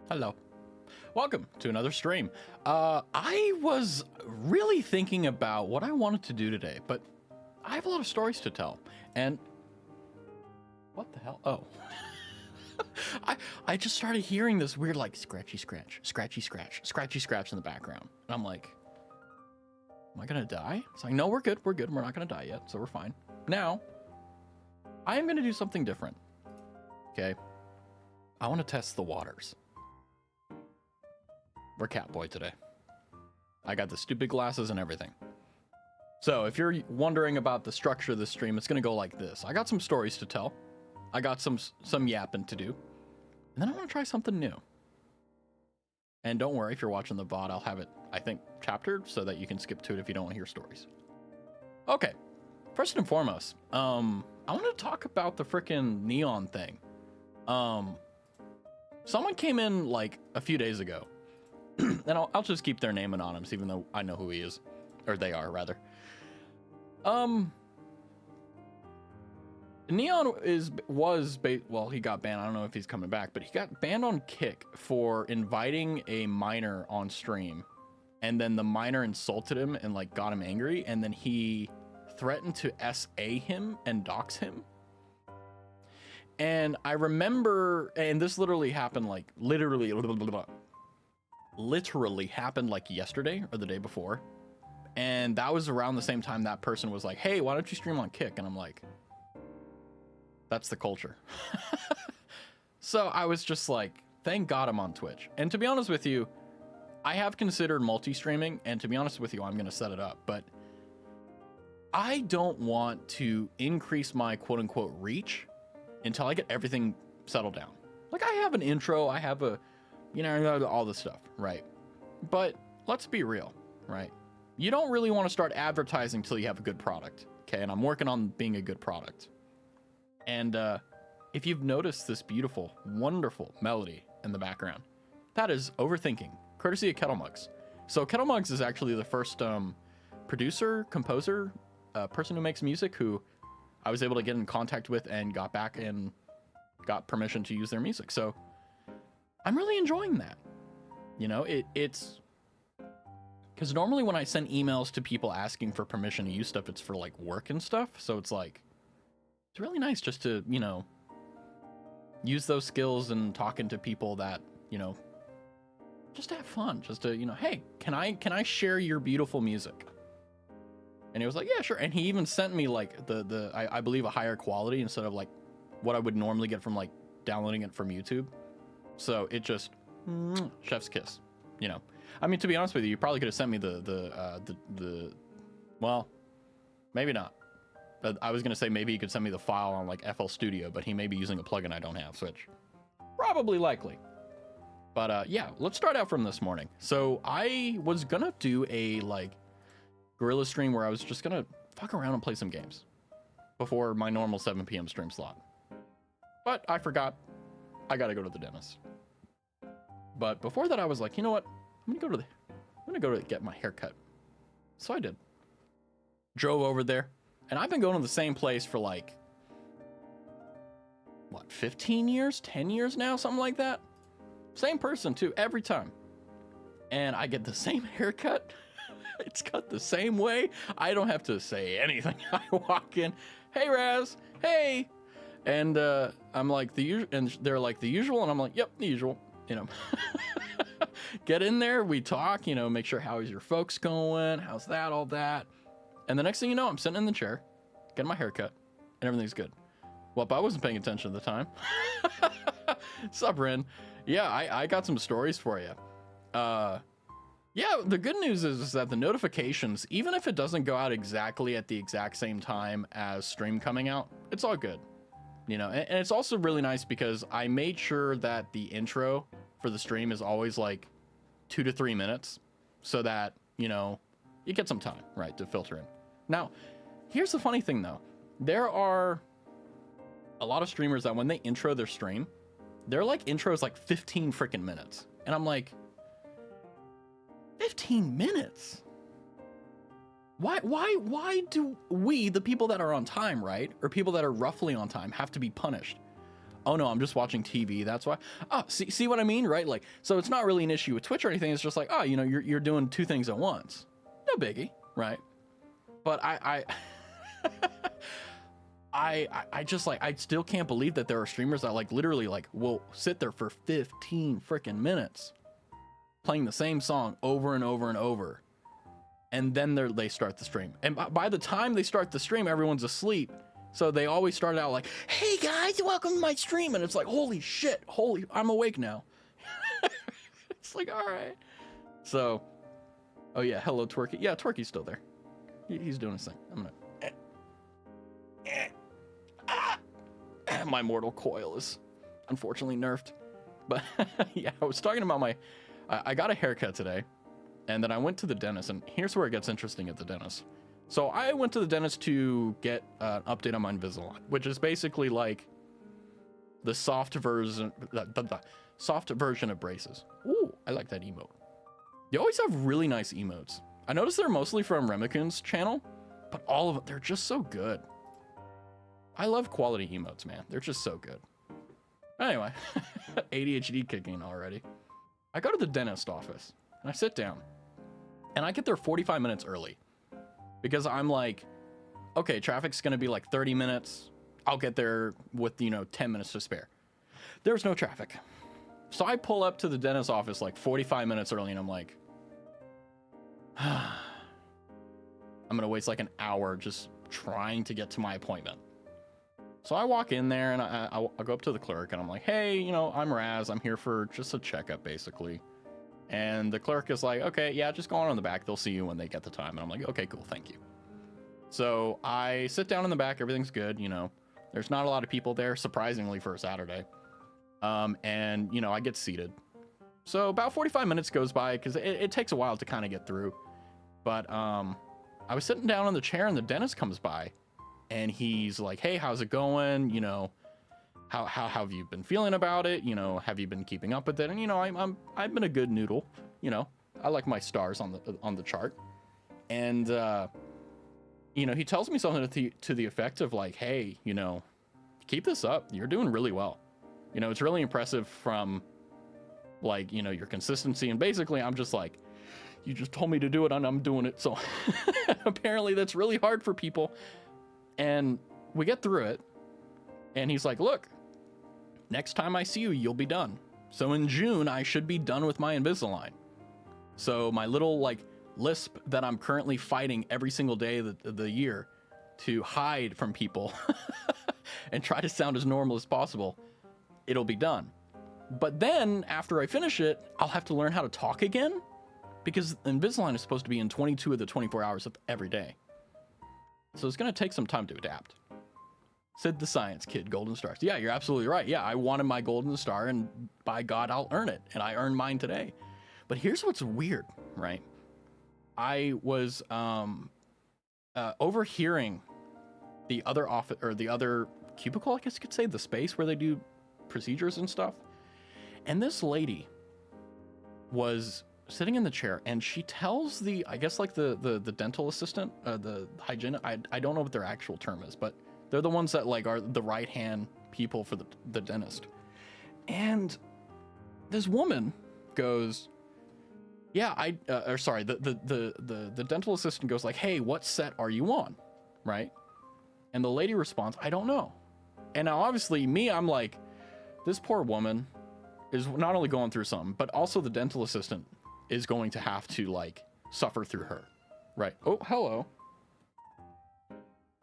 Hello. Welcome to another stream. I was really thinking about what I wanted to do today, but I have a lot of stories to tell. And what the hell? Oh. I just started hearing this weird like scratchy scratch, scratchy scratch, scratchy scratch in the background. And I'm like, am I gonna die? It's like, no, we're good. We're good. We're not gonna die yet, so we're fine. Now, I am gonna do something different. Okay. I want to test the waters. We're Catboy today. I got the stupid glasses and everything. So if you're wondering about the structure of this stream, it's gonna go like this. I got some stories to tell. I got some yapping to do. And then I want to try something new. And don't worry, if you're watching the VOD, I'll have it, I think, chaptered so that you can skip to it if you don't want to hear stories. Okay, first and foremost, I want to talk about the frickin' neon thing. Someone came in like a few days ago, and I'll just keep their name anonymous, even though I know who he is, or they are rather. Neon well, he got banned. I don't know if he's coming back, but he got banned on Kick for inviting a minor on stream, and then the minor insulted him and like got him angry, and then he threatened to SA him and dox him. And I remember, and this literally happened like literally happened like yesterday or the day before, and that was around the same time that person was like, "Hey, why don't you stream on Kick?" And I'm like, that's the culture. So I was just like, thank God I'm on Twitch. And to be honest with you, I have considered multi-streaming, and to be honest with you, I'm gonna set it up, but I don't want to increase my quote-unquote reach until I get everything settled down. Like, I have an intro, I have a, you know, all this stuff, right? But let's be real, right? You don't really want to start advertising till you have a good product, okay? And I'm working on being a good product. And if you've noticed this beautiful, wonderful melody in the background, that is Overthinking, courtesy of Kettle Mugs. So Kettle Mugs is actually the first producer, composer, person who makes music who I was able to get in contact with and got back and got permission to use their music. So I'm really enjoying that. You know, it's because normally when I send emails to people asking for permission to use stuff, it's for like work and stuff. So it's like, it's really nice just to, you know, use those skills and talking to people that, you know, just to have fun, just to, you know, hey, can I share your beautiful music? And he was like, yeah, sure. And he even sent me like I believe a higher quality instead of like what I would normally get from like downloading it from YouTube. So it just chef's kiss, you know. I mean, to be honest with you, you probably could have sent me the well, maybe not. I was gonna say maybe you could send me the file on like FL Studio, but he may be using a plugin I don't have, which probably likely. But yeah, let's start out from this morning. So I was gonna do a like guerrilla stream where I was just gonna fuck around and play some games before my normal 7 p.m. stream slot. But I forgot. I gotta go to the dentist. But before that, I was like, you know what? I'm gonna go to get my hair cut. So I did. Drove over there, and I've been going to the same place for like, what, 15 years, 10 years now, something like that. Same person too, every time. And I get the same haircut. It's cut the same way. I don't have to say anything. I walk in, hey Raz, hey. And I'm like the usual, and they're like the usual, and I'm like, yep, the usual, you know. Get in there, we talk, you know, make sure how is your folks going, how's that, all that. And the next thing you know, I'm sitting in the chair, getting my haircut, and everything's good. Well, but I wasn't paying attention at the time. Sup, Ren? Yeah, I got some stories for you. Yeah, the good news is that the notifications, even if it doesn't go out exactly at the exact same time as stream coming out, it's all good. You know, and it's also really nice because I made sure that the intro for the stream is always like 2 to 3 minutes so that, you know, you get some time, right, to filter in. Now, here's the funny thing though. There are a lot of streamers that when they intro their stream, their like intros like 15 freaking minutes. And I'm like, 15 minutes? Why do we, the people that are on time, right, or people that are roughly on time, have to be punished? Oh no, I'm just watching TV. That's why. Oh, see what I mean, right? Like, so it's not really an issue with Twitch or anything. It's just like, oh, you know, you're doing two things at once. No biggie, right? But I just like, I still can't believe that there are streamers that like literally like will sit there for 15 freaking minutes playing the same song over and over and over, and then they start the stream, and by the time they start the stream everyone's asleep. So they always start out like, hey guys, welcome to my stream, and it's like, holy shit, I'm awake now. It's like, all right. So, oh yeah, hello Twerky. Yeah, Twerky's still there. He's doing his thing. I'm gonna my mortal coil is unfortunately nerfed. But yeah, I was talking about I got a haircut today, and then I went to the dentist, and here's where it gets interesting at the dentist. So I went to the dentist to get an update on my Invisalign, which is basically like the soft version of braces. Ooh, I like that emote. You always have really nice emotes. I noticed they're mostly from Remikun's channel, but all of them, they're just so good. I love quality emotes, man. They're just so good. Anyway, ADHD kicking already. I go to the dentist office, and I sit down, and I get there 45 minutes early. Because I'm like, okay, traffic's gonna be like 30 minutes. I'll get there with, 10 minutes to spare. There's no traffic. So I pull up to the dentist's office like 45 minutes early, and I'm like, I'm gonna waste like an hour just trying to get to my appointment. So I walk in there, and I go up to the clerk, and I'm like, hey, I'm Raz. I'm here for just a checkup, basically. And the clerk is like, okay, yeah, just go on in the back. They'll see you when they get the time. And I'm like, okay, cool, thank you. So I sit down in the back. Everything's good, There's not a lot of people there, surprisingly, for a Saturday. And, I get seated. So about 45 minutes goes by, because it takes a while to kind of get through. But I was sitting down on the chair, and the dentist comes by. And he's like, hey, how's it going? How have you been feeling about it? Have you been keeping up with it? And I've been a good noodle. I like my stars on the chart. And he tells me something to the effect of like, hey, keep this up. You're doing really well. It's really impressive from like, your consistency. And basically, I'm just like, you just told me to do it, and I'm doing it. So apparently, that's really hard for people. And we get through it. And he's like, look, next time I see you, you'll be done. So in June, I should be done with my Invisalign. So my little like lisp that I'm currently fighting every single day of the year to hide from people and try to sound as normal as possible, it'll be done. But then after I finish it, I'll have to learn how to talk again, because Invisalign is supposed to be in 22 of the 24 hours of every day. So it's going to take some time to adapt. Said the science kid, golden stars. Yeah, you're absolutely right. Yeah, I wanted my golden star, and by God, I'll earn it. And I earned mine today. But here's what's weird, right? I was overhearing the other office, or the other cubicle, I guess you could say, the space where they do procedures and stuff. And this lady was sitting in the chair, and she tells I guess like the dental assistant, the hygienist, I don't know what their actual term is, but they're the ones that like are the right hand people for the dentist. And this woman goes, yeah, the dental assistant goes like, hey, what set are you on? Right? And the lady responds, I don't know. And now obviously I'm like, this poor woman is not only going through something, but also the dental assistant is going to have to like suffer through her, right? Oh, hello.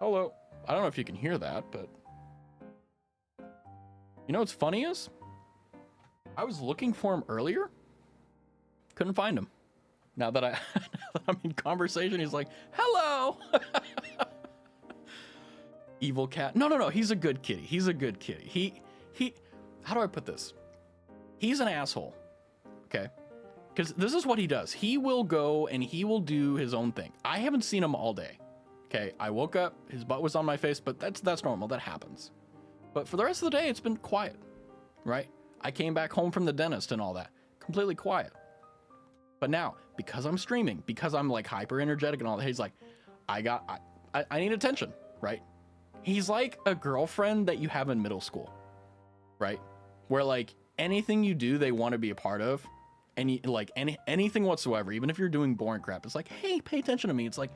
I don't know if you can hear that, but what's funny is I was looking for him earlier, couldn't find him. Now that I'm in conversation, he's like, hello. Evil cat. No, he's a good kitty. He how do I put this? He's an asshole. Okay. Because this is what he does. He will go and he will do his own thing. I haven't seen him all day. Okay, I woke up, his butt was on my face, but that's normal. That happens. But for the rest of the day, it's been quiet, right? I came back home from the dentist and all that. Completely quiet. But now, because I'm streaming, because I'm like hyper energetic and all that, he's like, I need attention, right? He's like a girlfriend that you have in middle school. right? Where like anything you do, they want to be a part of. Anything whatsoever, even if you're doing boring crap, it's like, hey, pay attention to me. It's like,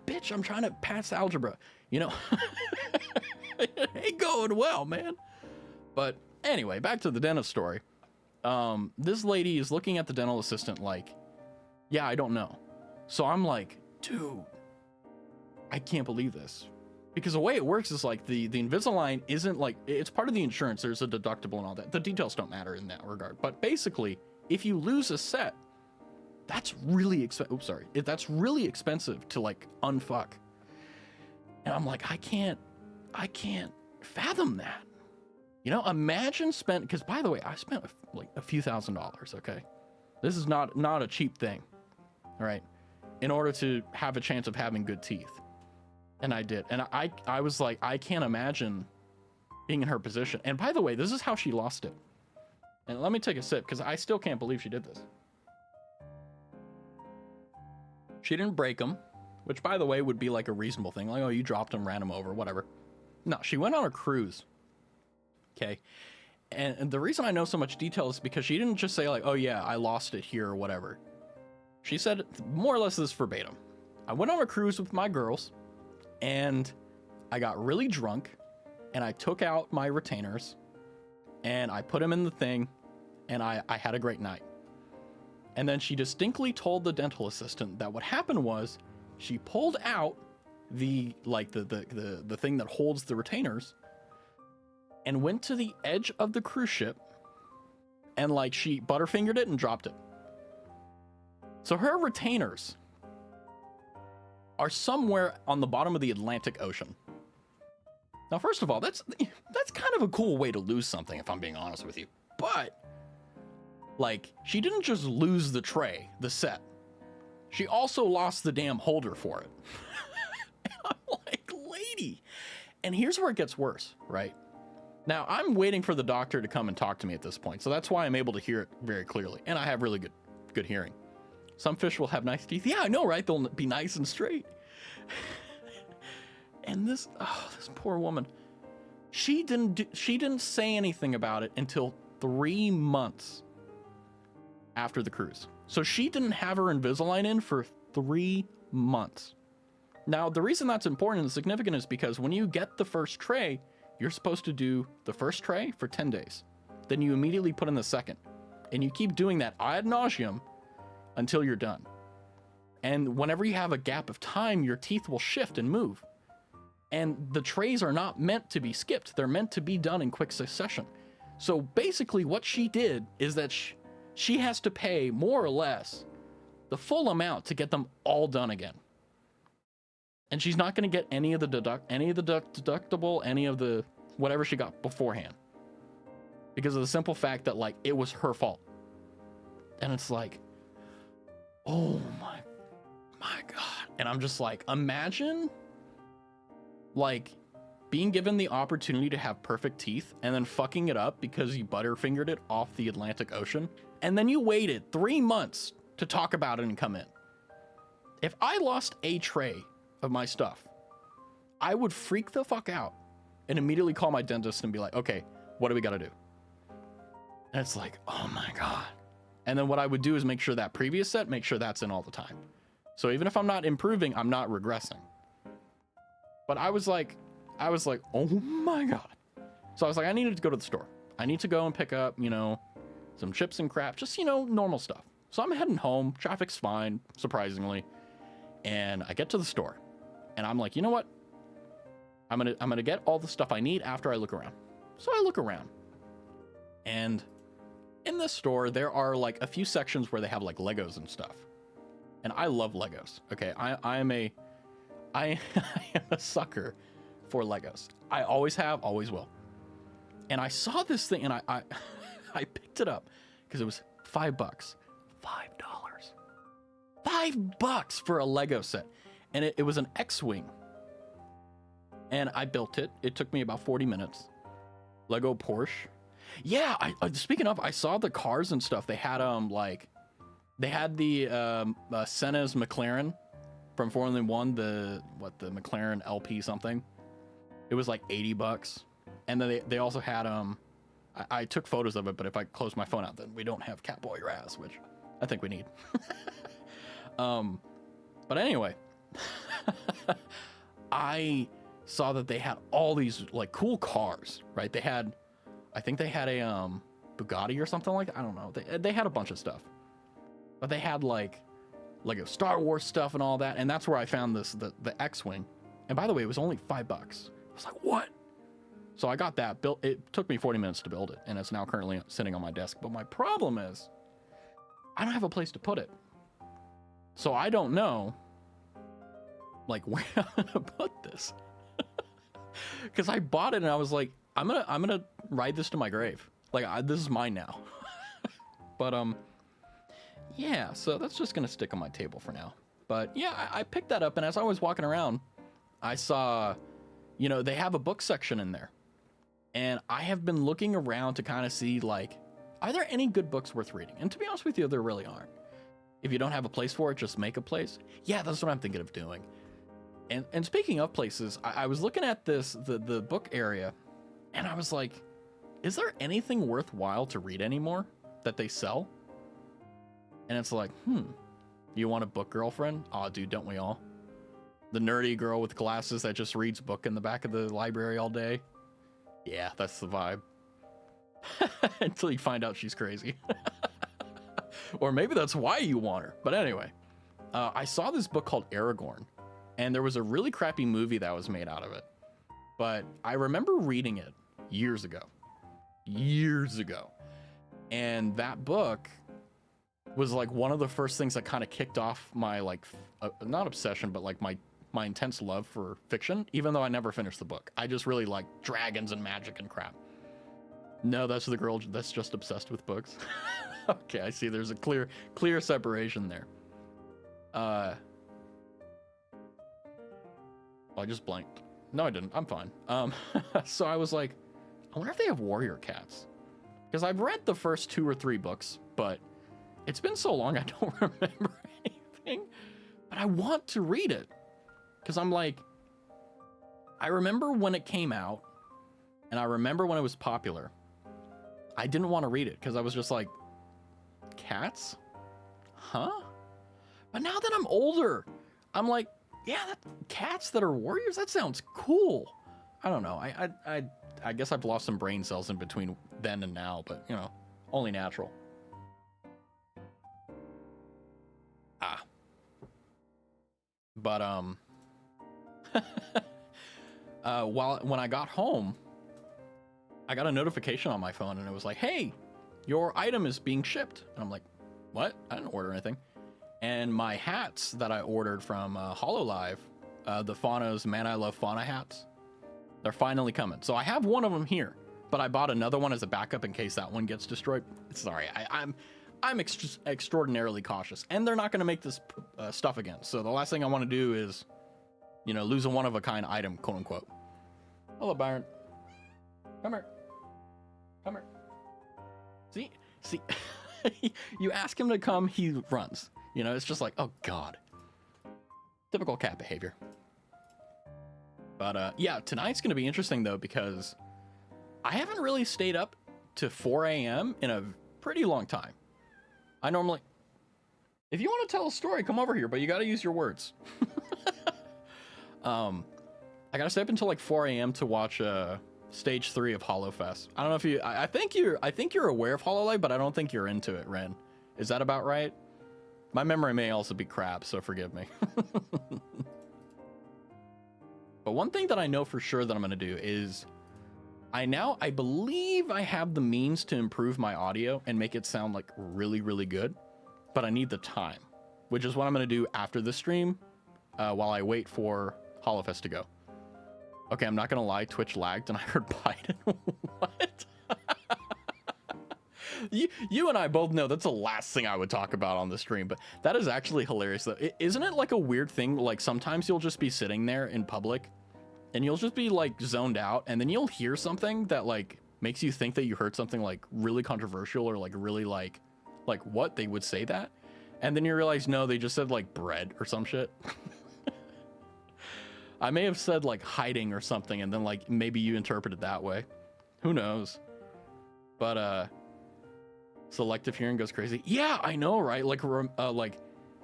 bitch, I'm trying to pass algebra, you know? It ain't going well, man. But anyway, back to the dentist story. This lady is looking at the dental assistant like, yeah, I don't know. So I'm like, dude, I can't believe this. Because the way it works is like the Invisalign isn't like, it's part of the insurance. There's a deductible and all that. The details don't matter in that regard. But basically, if you lose a set, that's really expensive. That's really expensive to like unfuck. And I'm like, I can't fathom that. You know, imagine because by the way, I spent like a few $1,000s. Okay, this is not a cheap thing, all right, in order to have a chance of having good teeth. And I did. And I was like, I can't imagine being in her position. And by the way, this is how she lost it. And let me take a sip because I still can't believe she did this. She didn't break them, which by the way would be like a reasonable thing. Like, oh, you dropped them, ran them over, whatever. No, she went on a cruise. Okay. And the reason I know so much detail is because she didn't just say like, oh yeah, I lost it here or whatever. She said more or less this verbatim. I went on a cruise with my girls and I got really drunk and I took out my retainers and I put them in the thing and I had a great night. And then she distinctly told the dental assistant that what happened was she pulled out the thing that holds the retainers and went to the edge of the cruise ship and like she butterfingered it and dropped it. So her retainers are somewhere on the bottom of the Atlantic Ocean. Now, first of all, that's kind of a cool way to lose something, if I'm being honest with you. But like, she didn't just lose the tray, the set. She also lost the damn holder for it. I'm like, lady. And here's where it gets worse, right? Now, I'm waiting for the doctor to come and talk to me at this point. So that's why I'm able to hear it very clearly. And I have really good hearing. Some fish will have nice teeth. Yeah, I know, right? They'll be nice and straight. And this poor woman, she didn't say anything about it until 3 months after the cruise. So she didn't have her Invisalign in for 3 months. Now, the reason that's important and significant is because when you get the first tray, you're supposed to do the first tray for 10 days. Then you immediately put in the second. And you keep doing that ad nauseum until you're done. And whenever you have a gap of time, your teeth will shift and move. And the trays are not meant to be skipped. They're meant to be done in quick succession. So basically what she did is that she has to pay more or less the full amount to get them all done again. And she's not going to get any of the deductible, any of the whatever she got beforehand. Because of the simple fact that like it was her fault. And it's like, oh my God. And I'm just like, imagine like being given the opportunity to have perfect teeth and then fucking it up because you butterfingered it off the Atlantic Ocean. And then you waited 3 months to talk about it and come in. If I lost a tray of my stuff, I would freak the fuck out and immediately call my dentist and be like, okay, what do we got to do? And it's like, oh my God. And then what I would do is make sure that previous set, make sure that's in all the time. So even if I'm not improving, I'm not regressing. But I was like, oh my God. So I was like, I needed to go to the store. I need to go and pick up, some chips and crap, just, normal stuff. So I'm heading home. Traffic's fine, surprisingly. And I get to the store and I'm like, you know what? I'm going to get all the stuff I need after I look around. So I look around and in this store, there are like a few sections where they have like Legos and stuff. And I love Legos. Okay. I am a sucker for Legos. I always have, always will. And I saw this thing and I picked it up because it was $5. $5. $5 for a Lego set. And it was an X-Wing. And I built it. It took me about 40 minutes. Lego Porsche. Yeah, speaking of, I saw the cars and stuff. They had they had the Senna's McLaren from Formula One, the McLaren LP something. It was like $80. And then they also had I I took photos of it, but if I close my phone out, then we don't have Catboy Raz, which I think we need. But anyway, I saw that they had all these like cool cars, right? I think they had a Bugatti or something like that. I don't know. They had a bunch of stuff, but they had like a Star Wars stuff and all that. And that's where I found the X-Wing. And by the way, it was only $5. I was like, what? So I got that built. It took me 40 minutes to build it, and it's now currently sitting on my desk. But my problem is I don't have a place to put it. So I don't know like where I'm gonna put this. Because I bought it and I was like, I'm gonna ride this to my grave. Like this is mine now. But yeah, so that's just gonna stick on my table for now. But yeah, I picked that up, and as I was walking around, I saw, you know, they have a book section in there. And I have been looking around to kind of see, like, are there any good books worth reading? And to be honest with you, there really aren't. If you don't have a place for it, just make a place. Yeah, that's what I'm thinking of doing. And speaking of places, I was looking at the book area, and I was like, is there anything worthwhile to read anymore that they sell? And it's like, you want a book girlfriend? Aw, dude, don't we all? The nerdy girl with glasses that just reads book in the back of the library all day. Yeah, that's the vibe. Until you find out she's crazy. Or maybe that's why you want her. But anyway, I saw this book called Aragorn, and there was a really crappy movie that was made out of it. But I remember reading it years ago. And that book was like one of the first things that kind of kicked off my like, not obsession, but like my intense love for fiction, even though I never finished the book. I just really like dragons and magic and crap. No, that's the girl that's just obsessed with books. Okay, I see there's a clear separation there. I just blanked. No, I didn't. I'm fine. So I was like, I wonder if they have warrior cats. Because I've read the first 2 or 3 books, but it's been so long I don't remember anything. But I want to read it. Because I'm like, I remember when it came out, and I remember when it was popular. I didn't want to read it because I was just like, cats? Huh? But now that I'm older, I'm like, yeah, cats that are warriors? That sounds cool. I don't know. I guess I've lost some brain cells in between then and now, but, you know, only natural. But, when I got home, I got a notification on my phone, and it was like, hey, your item is being shipped. And I'm like, what? I didn't order anything. And my hats that I ordered from HoloLive, the Fauna's Man I Love Fauna hats, they're finally coming. So I have one of them here, but I bought another one as a backup in case that one gets destroyed. Sorry, I'm extraordinarily cautious, and they're not going to make this stuff again. So the last thing I want to do is, you know, lose a one-of-a-kind item, quote unquote. Hello, Byron. Come here. Come here. See, you ask him to come, he runs. You know, it's just like, oh God. Typical cat behavior. But yeah, tonight's going to be interesting though, because I haven't really stayed up to 4 a.m. in a pretty long time. I normally, if you want to tell a story, come over here, but you got to use your words. I got to stay up until like 4 a.m. to watch stage 3 of HoloFest. I don't know if you, I think you're aware of HoloLive, but I don't think you're into it, Ren. Is that about right? My memory may also be crap, so forgive me. But one thing that I know for sure that I'm going to do is I believe I have the means to improve my audio and make it sound like really, really good, but I need the time, which is what I'm going to do after the stream while I wait for HoloFest to go. Okay, I'm not going to lie, Twitch lagged and I heard Biden. What? You and I both know that's the last thing I would talk about on the stream, but that is actually hilarious though. Isn't it like a weird thing? Like sometimes you'll just be sitting there in public and you'll just be like zoned out, and then you'll hear something that like makes you think that you heard something like really controversial or like really like what they would say that, and then you realize no, they just said like bread or some shit. I may have said like hiding or something, and then like maybe you interpret it that way. Who knows? But selective hearing goes crazy. Yeah, I know, right? Like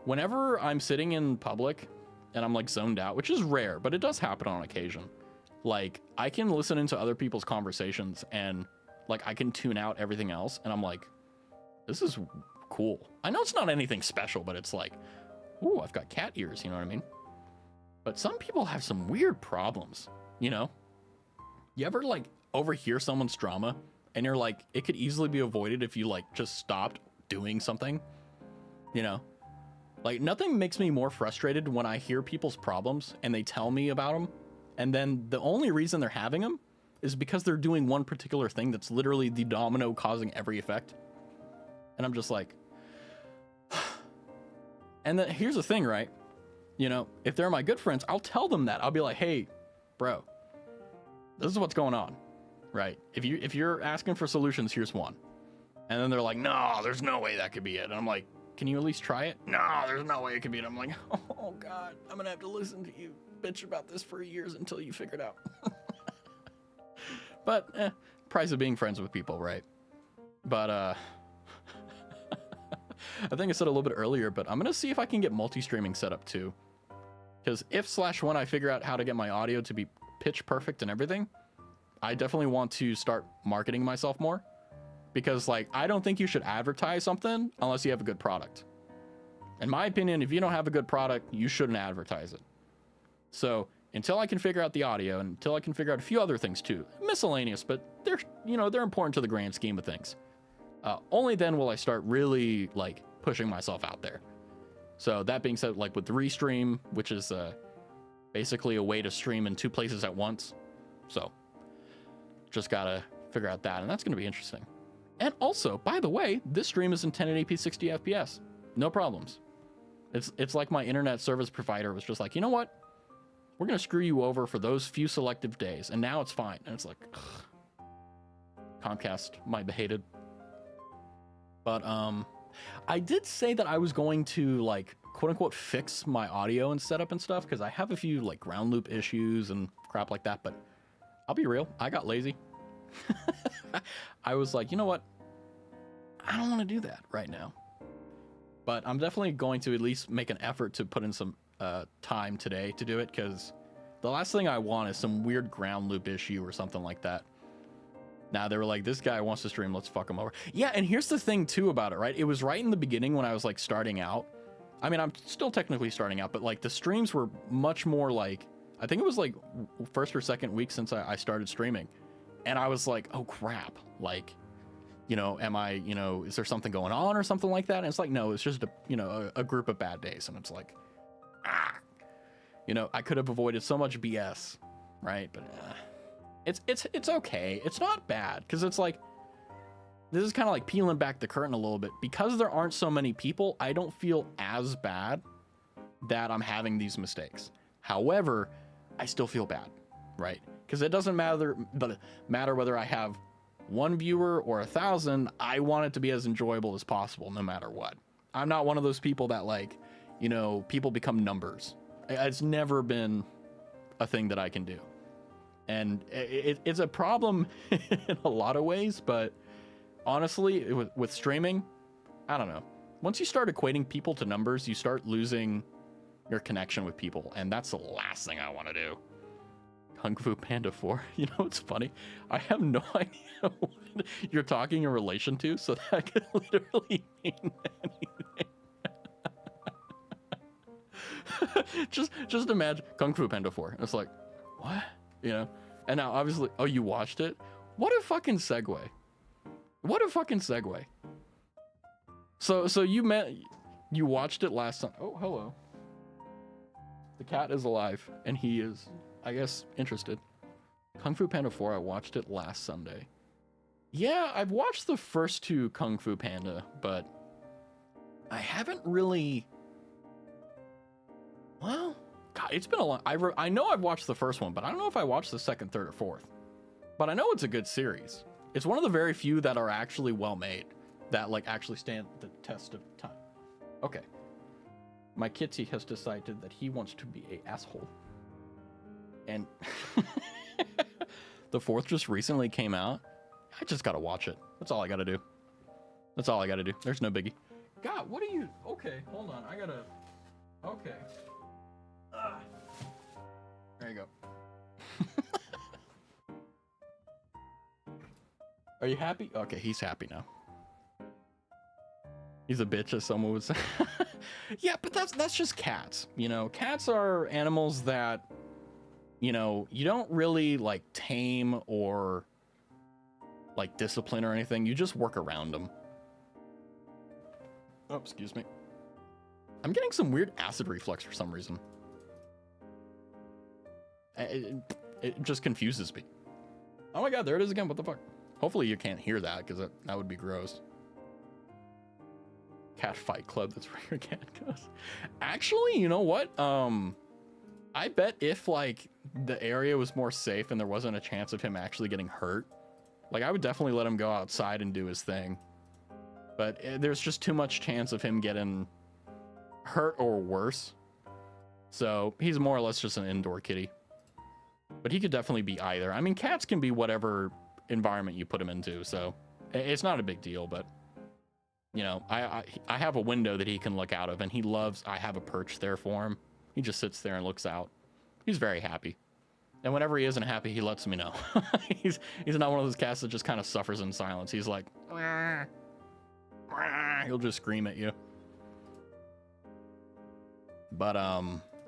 whenever I'm sitting in public and I'm like zoned out, which is rare, but it does happen on occasion. Like I can listen into other people's conversations and like I can tune out everything else, and I'm like, this is cool. I know it's not anything special, but it's like, ooh, I've got cat ears, you know what I mean? But some people have some weird problems, you know? You ever like overhear someone's drama and you're like, it could easily be avoided if you like just stopped doing something, you know? Like nothing makes me more frustrated when I hear people's problems and they tell me about them, and then the only reason they're having them is because they're doing one particular thing that's literally the domino causing every effect. And I'm just like, and then here's the thing, right? You know, if they're my good friends, I'll tell them that. I'll be like, hey, bro, this is what's going on, right? If you're asking for solutions, here's one. And then they're like, no, there's no way that could be it. And I'm like, can you at least try it? No, there's no way it could be it. I'm like, oh God, I'm gonna have to listen to you bitch about this for years until you figure it out. But price of being friends with people, right? But I think I said a little bit earlier, but I'm gonna see if I can get multi-streaming set up too. Because if/when I figure out how to get my audio to be pitch perfect and everything, I definitely want to start marketing myself more. Because like, I don't think you should advertise something unless you have a good product. In my opinion, if you don't have a good product, you shouldn't advertise it. So until I can figure out the audio, and until I can figure out a few other things too, miscellaneous, but they're, you know, they're important to the grand scheme of things. Only then will I start really like pushing myself out there. So that being said, like with Restream, which is basically a way to stream in two places at once. So just gotta figure out that, and that's gonna be interesting. And also, by the way, this stream is in 1080p 60 FPS. No problems. It's like my internet service provider was just like, you know what? We're gonna screw you over for those few selective days, and now it's fine. And it's like, ugh. Comcast, my hated. But I did say that I was going to like quote unquote fix my audio and setup and stuff, because I have a few like ground loop issues and crap like that. But I'll be real, I got lazy. I was like, you know what? I don't want to do that right now. But I'm definitely going to at least make an effort to put in some time today to do it, because the last thing I want is some weird ground loop issue or something like that. Now they were like, this guy wants to stream, let's fuck him over. Yeah, and here's the thing too about it, right? It was right in the beginning when I was like starting out. I mean, I'm still technically starting out, but like the streams were much more like, I think it was like first or second week since I started streaming. And I was like, oh crap, like, you know, am I, you know, is there something going on or something like that? And it's like, no, it's just a, you know, a group of bad days. And it's like, you know, I could have avoided so much BS, right? But it's okay. It's not bad, because it's like, this is kind of like peeling back the curtain a little bit. Because there aren't so many people, I don't feel as bad that I'm having these mistakes. However, I still feel bad, right? Because it doesn't matter whether I have 1 viewer or 1,000. I want it to be as enjoyable as possible, no matter what. I'm not one of those people that like, you know, people become numbers. It's never been a thing that I can do. And it's a problem in a lot of ways, but honestly, with streaming, I don't know. Once you start equating people to numbers, you start losing your connection with people, and that's the last thing I want to do. Kung Fu Panda 4. You know, it's funny. I have no idea what you're talking in relation to, so that could literally mean anything. just imagine Kung Fu Panda 4. It's like, what? You know? And now, obviously, oh, you watched it? What a fucking segue. What a fucking segue. So you watched it last time. Oh, hello. The cat is alive, and he is, I guess, interested. Kung Fu Panda 4, I watched it last Sunday. Yeah, I've watched the first 2 Kung Fu Panda, but I haven't really... Well, God, it's been a long... I know I've watched the first one, but I don't know if I watched the second, third, or fourth. But I know it's a good series. It's one of the very few that are actually well made, that like actually stand the test of time. Okay. My kitty has decided that he wants to be a asshole. And the 4th just recently came out. I just gotta watch it. That's all I gotta do. That's all I gotta do. There's no biggie. God, what are you? Okay, hold on. I gotta. Okay. There you go. Are you happy? Okay, he's happy now. He's a bitch, as someone would say. Yeah, but that's just cats. You know, cats are animals that, you know, you don't really like tame or like discipline or anything. You just work around them. Oh, excuse me. I'm getting some weird acid reflux for some reason. It just confuses me. Oh my god, there it is again. What the fuck? Hopefully you can't hear that, because that would be gross. Cat fight club, that's where your cat goes. Actually, you know what? I bet if like the area was more safe and there wasn't a chance of him actually getting hurt, like I would definitely let him go outside and do his thing. But there's just too much chance of him getting hurt or worse. So he's more or less just an indoor kitty. But he could definitely be either. I mean, cats can be whatever environment you put him into, so it's not a big deal. But you know, I have a window that he can look out of, and he loves. I have a perch there for him. He just sits there and looks out. He's very happy, and whenever he isn't happy, he lets me know. he's not one of those cats that just kind of suffers in silence. He's like, "Wah, wah," he'll just scream at you. But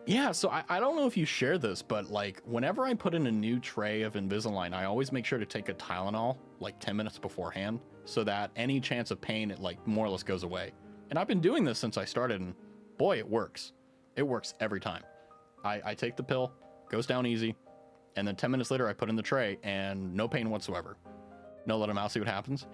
yeah, so I don't know if you share this, but like whenever I put in a new tray of Invisalign, I always make sure to take a Tylenol like 10 minutes beforehand, so that any chance of pain, it like more or less goes away. And I've been doing this since I started, and boy, it works. It works every time. I take the pill, goes down easy, and then 10 minutes later I put in the tray and no pain whatsoever. No, let him out, see what happens.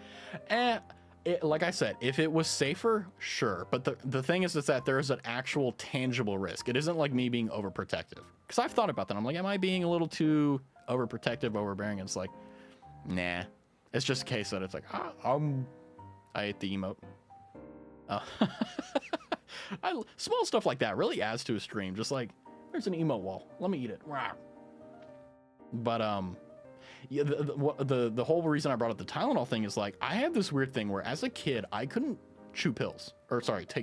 Like I said, if it was safer, sure. But the thing is that there is an actual tangible risk. It isn't like me being overprotective. Because I've thought about that. I'm like, am I being a little too overprotective, overbearing? And it's like, nah. It's just a case that it's like, I ate the emote. Small stuff like that really adds to a stream. Just like, there's an emote wall. Let me eat it. But yeah, the whole reason I brought up the Tylenol thing is like, I had this weird thing where as a kid, I couldn't take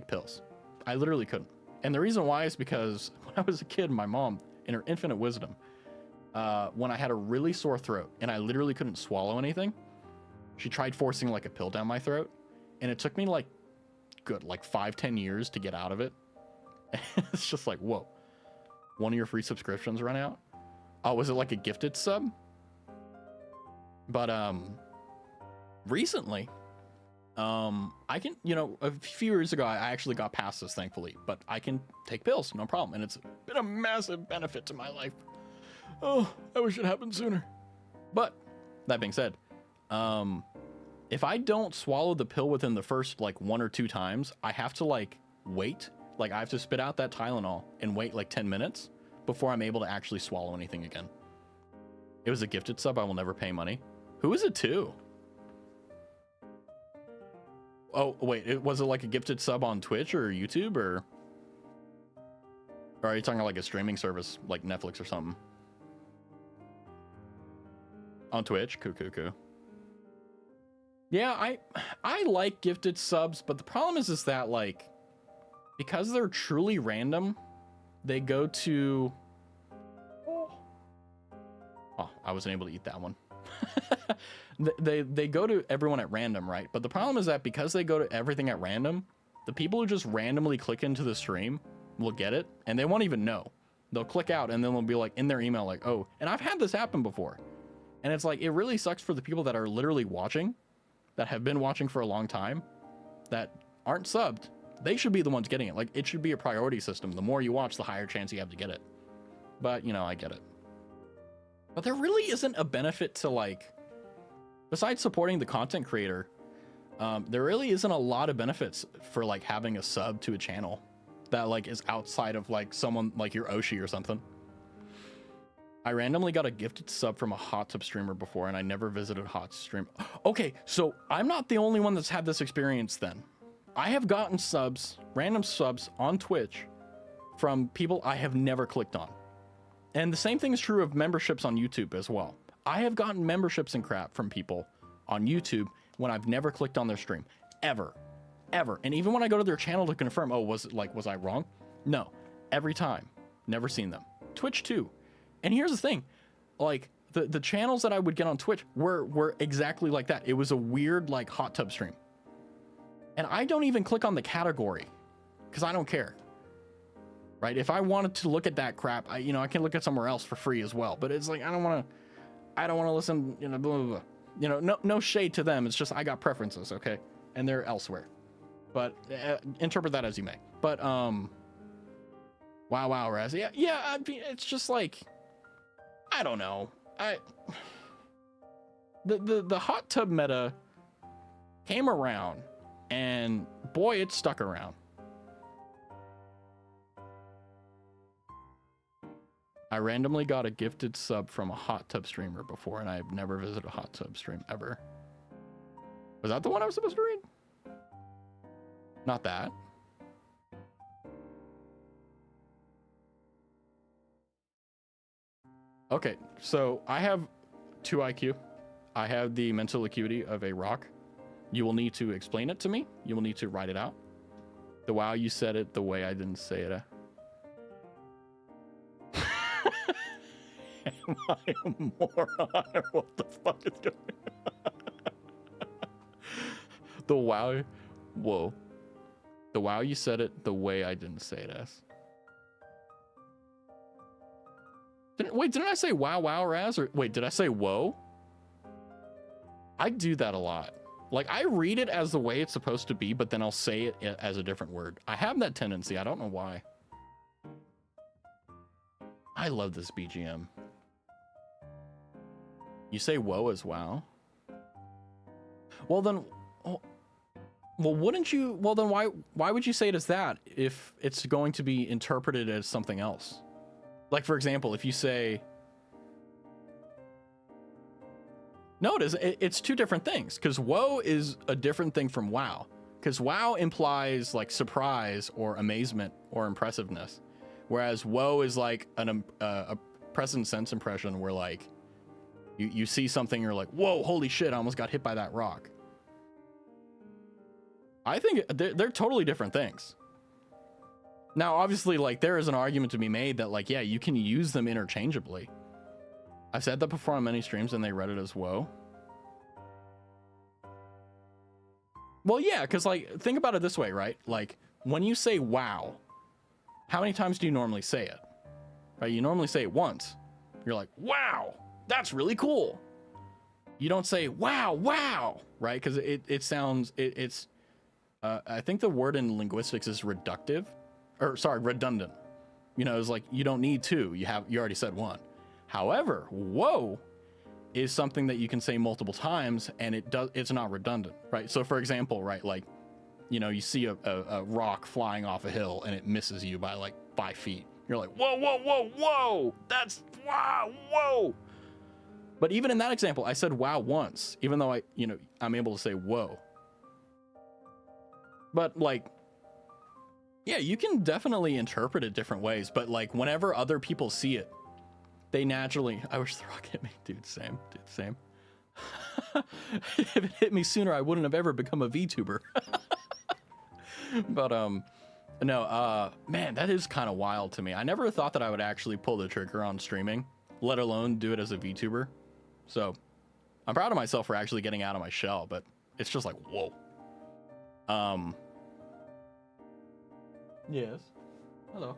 pills. I literally couldn't. And the reason why is because when I was a kid, my mom, in her infinite wisdom, when I had a really sore throat and I literally couldn't swallow anything, she tried forcing like a pill down my throat, and it took me like 5-10 years to get out of it. It's just like, whoa, one of your free subscriptions run out? Oh, was it like a gifted sub? But recently, I can, you know, a few years ago, I actually got past this, thankfully, but I can take pills, no problem. And it's been a massive benefit to my life. Oh, I wish it happened sooner. But that being said, if I don't swallow the pill within the first like 1 or 2 times, I have to like wait. Like I have to spit out that Tylenol and wait like 10 minutes before I'm able to actually swallow anything again. It was a gifted sub. I will never pay money. Who is it to? Oh, wait, was it like a gifted sub on Twitch or YouTube, or are you talking like a streaming service like Netflix or something? On Twitch? Cool. Yeah, I like gifted subs, but the problem is that like, because they're truly random, they go to... Oh, I wasn't able to eat that one. they go to everyone at random, right? But the problem is that because they go to everything at random, the people who just randomly click into the stream will get it, and they won't even know. They'll click out, and then they'll be like in their email like, oh, and I've had this happen before. And it's like, it really sucks for the people that are literally watching, that have been watching for a long time, that aren't subbed. They should be the ones getting it. Like, it should be a priority system. The more you watch, the higher chance you have to get it. But, you know, I get it. But there really isn't a benefit to, like, besides supporting the content creator, there really isn't a lot of benefits for, like, having a sub to a channel that, like, is outside of, like, someone like your Oshi or something. I randomly got a gifted sub from a hot tub streamer before, and I never visited hot stream. Okay, so I'm not the only one that's had this experience then. I have gotten subs, random subs on Twitch from people I have never clicked on. And the same thing is true of memberships on YouTube as well. I have gotten memberships and crap from people on YouTube when I've never clicked on their stream, ever. And even when I go to their channel to confirm, oh, was I wrong? No, every time, never seen them. Twitch too. And here's the thing, like the channels that I would get on Twitch were exactly like that. It was a weird like hot tub stream. And I don't even click on the category because I don't care. Right? If I wanted to look at that crap, I can look at somewhere else for free as well. But it's like I don't want to listen, blah, blah, blah. No shade to them. It's just I got preferences, okay? And they're elsewhere. But interpret that as you may. But wow, Raz. Yeah. I mean, it's just like I don't know. The hot tub meta came around, and boy, it stuck around. I randomly got a gifted sub from a hot tub streamer before, and I've never visited a hot tub stream ever. Was that the one I was supposed to read? Not that. Okay, so I have 2 IQ. I have the mental acuity of a rock. You will need to explain it to me. You will need to write it out. The wow, you said it the way I didn't say it. Am I a moron or what the fuck is going on? The wow, whoa. The wow, you said it the way I didn't say it as. Didn't I say wow, Raz? Or wait, did I say whoa? I do that a lot. Like, I read it as the way it's supposed to be, but then I'll say it as a different word. I have that tendency. I don't know why. I love this BGM. You say whoa as wow? Well, then... Well, wouldn't you... Well, then why would you say it as that if it's going to be interpreted as something else? Like, for example, if you say... No, it's 2 different things, because whoa is a different thing from wow. Because wow implies, like, surprise or amazement or impressiveness. Whereas whoa is, like, a present sense impression where, like, you see something, you're like, whoa, holy shit, I almost got hit by that rock. I think they're totally different things. Now, obviously, like, there is an argument to be made that, like, yeah, you can use them interchangeably. I've said that before on many streams, and they read it as whoa. Well, yeah, because, like, think about it this way, right? Like, when you say wow, how many times do you normally say it? Right? You normally say it once. You're like, wow, that's really cool. You don't say, wow, right? Because it sounds, it's, I think the word in linguistics is reductive. Or, sorry, redundant. It's like, you don't need 2. You already said 1. However, whoa is something that you can say multiple times, and it's not redundant, right? So, for example, right, like, you see a rock flying off a hill, and it misses you by, like, 5 feet. You're like, whoa, that's, wow, whoa. But even in that example, I said wow once, even though I'm able to say whoa. But, like, yeah, you can definitely interpret it different ways, but, like, whenever other people see it, they naturally... I wish the rock hit me. Dude, same. If it hit me sooner, I wouldn't have ever become a VTuber. But, no, man, that is kind of wild to me. I never thought that I would actually pull the trigger on streaming, let alone do it as a VTuber. So, I'm proud of myself for actually getting out of my shell, but it's just like, whoa. Yes. Hello.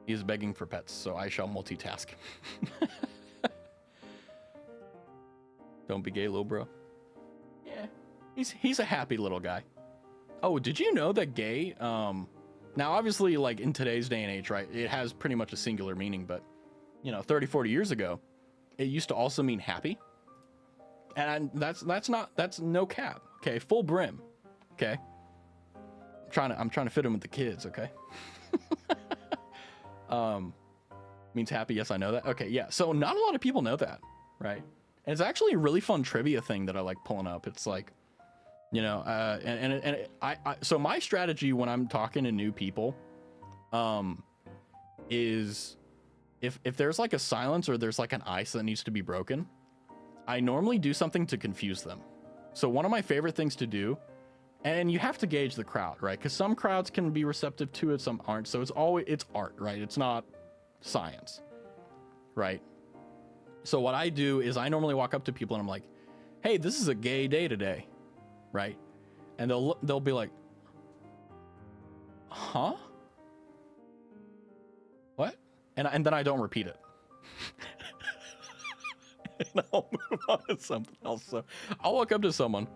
He is begging for pets, so I shall multitask. Don't be gay, little bro. Yeah. He's a happy little guy. Oh, did you know that gay, now obviously, like, in today's day and age, right, it has pretty much a singular meaning, but, 30, 40 years ago, it used to also mean happy. And that's no cap. Okay, full brim. Okay. I'm trying to fit him with the kids, okay? Means happy, yes, I know that. Okay, yeah. So not a lot of people know that, right? And it's actually a really fun trivia thing that I like pulling up. It's like, so my strategy when I'm talking to new people, is if there's like a silence or there's like an ice that needs to be broken, I normally do something to confuse them. So one of my favorite things to do, and you have to gauge the crowd, right? Because some crowds can be receptive to it, some aren't. So it's art, right? It's not science, right? So what I do is I normally walk up to people and I'm like, hey, this is a gay day today, right? And they'll be like, huh? What? And then I don't repeat it. And I'll move on to something else. So I'll walk up to someone,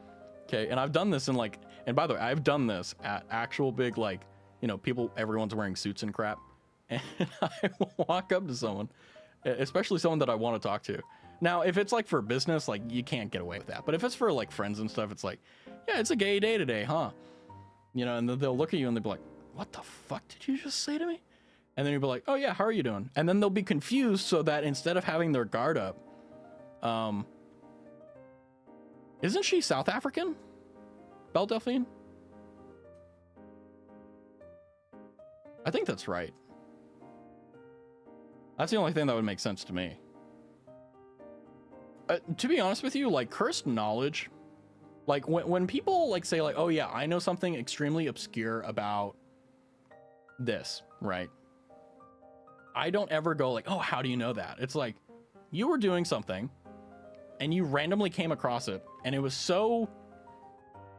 okay, and I've done this in like, and by the way, I've done this at actual big, like, you know, people, everyone's wearing suits and crap, and I will walk up to someone, especially someone that I want to talk to. Now, if it's like for business, like you can't get away with that. But if it's for like friends and stuff, it's like, yeah, it's a gay day today, huh? You know, and then they'll look at you and they'll be like, what the fuck did you just say to me? And then you'll be like, oh yeah, how are you doing? And then they'll be confused, so that instead of having their guard up, isn't she South African? Belle Delphine? I think that's right. That's the only thing that would make sense to me. To be honest with you, like cursed knowledge, like when people like say like, oh yeah, I know something extremely obscure about this, right? I don't ever go like, oh, how do you know that? It's like, you were doing something and you randomly came across it and it was so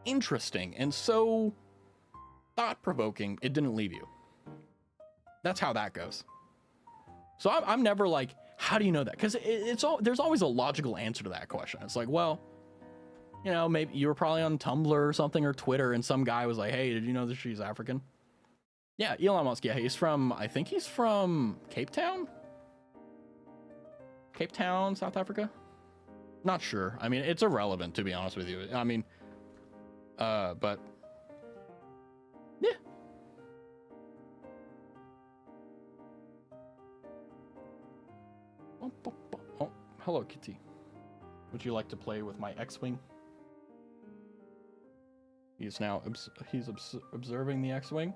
interesting and so thought-provoking, it didn't leave you. That's how that goes. So I'm never like, how do you know that? Because there's always a logical answer to that question. It's like, well, you know, maybe you were probably on Tumblr or something or Twitter and some guy was like, hey, did you know that she's African? Yeah, Elon Musk, yeah, I think he's from Cape Town? Cape Town, South Africa? Not sure. I mean, it's irrelevant, to be honest with you. I mean, but yeah. Oh, hello, Kitty. Would you like to play with my X-Wing? He's now observing the X-Wing.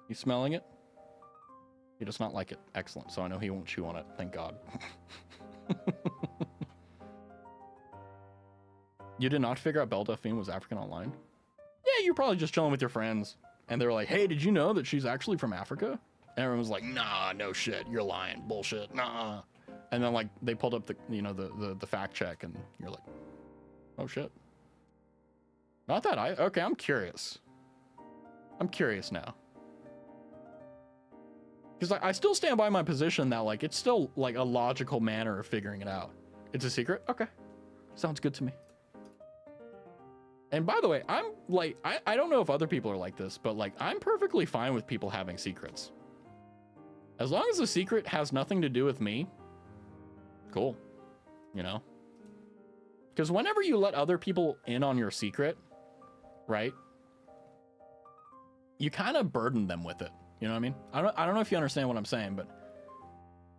He's smelling it. He does not like it. Excellent. So I know he won't chew on it. Thank God. You did not figure out Belle Delphine was African online? Yeah, you're probably just chilling with your friends. And they were like, hey, did you know that she's actually from Africa? And everyone was like, nah, no shit. You're lying. Bullshit. Nah. And then like they pulled up the, you know, the fact check and you're like, oh shit. Not that okay, I'm curious. I'm curious now. Because I still stand by my position that like it's still like a logical manner of figuring it out. It's a secret? Okay. Sounds good to me. And by the way, I'm like, I don't know if other people are like this, but like I'm perfectly fine with people having secrets. As long as the secret has nothing to do with me, cool. You know? Because whenever you let other people in on your secret, right? You kind of burden them with it. You know what I mean? I don't know if you understand what I'm saying, but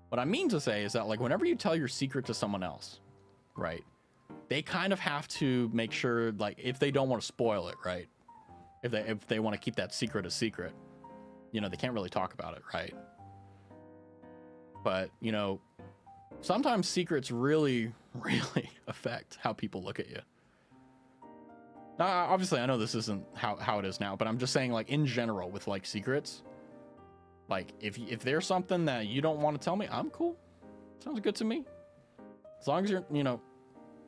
what I mean to say is that like whenever you tell your secret to someone else, right? They kind of have to make sure, like, if they don't want to spoil it, right? If they want to keep that secret a secret, you know, they can't really talk about it, right? But, you know, sometimes secrets really, really affect how people look at you. Now, obviously, I know this isn't how it is now, but I'm just saying, like, in general, with, like, secrets, like, if there's something that you don't want to tell me, I'm cool. Sounds good to me. As long as you're, you know,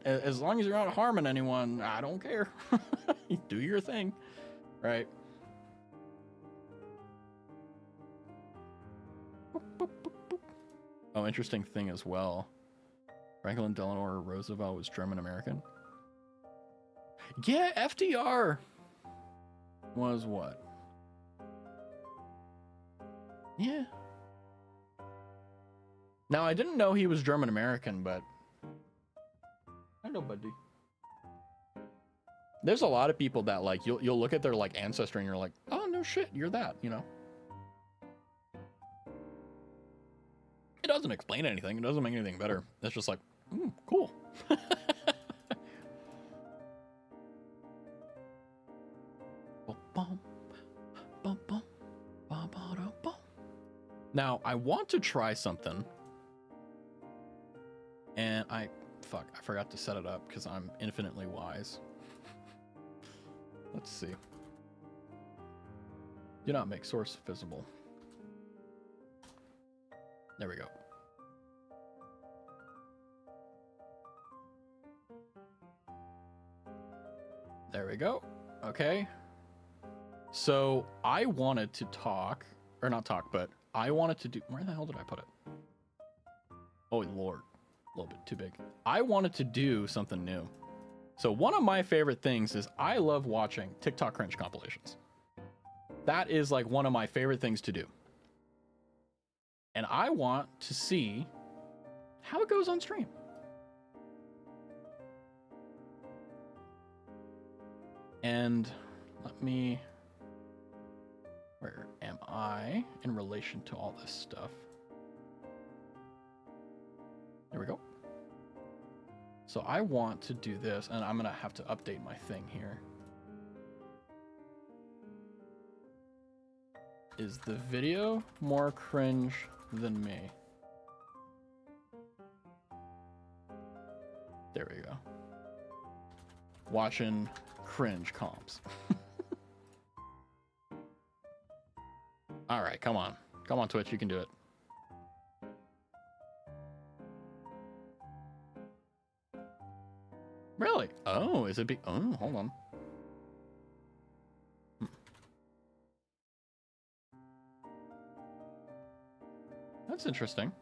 as long as you're not harming anyone, I don't care. You do your thing, right? Oh, interesting thing as well. Franklin Delano Roosevelt was German American. Yeah, FDR was what? Yeah. Now, I didn't know he was German American, but hello, buddy. There's a lot of people that like you'll look at their like ancestry and you're like, oh no shit, you're that, you know. It doesn't explain anything. It doesn't make anything better. It's just like, cool. Now I want to try something, and I forgot to set it up because I'm infinitely wise. Let's see. Do not make source visible. There we go. There we go. Okay. So I wanted to talk, or not talk, but I wanted to do, where the hell did I put it? Oh, Lord. A little bit too big. I wanted to do something new. So one of my favorite things is I love watching TikTok cringe compilations. That is like one of my favorite things to do. And I want to see how it goes on stream. And let me, where am I in relation to all this stuff? There we go. So I want to do this, and I'm gonna have to update my thing here. Is the video more cringe than me? There we go. Watching cringe comps. All right, come on. Come on, Twitch, you can do it. Really? Oh, is it be? Oh, hold on. That's interesting.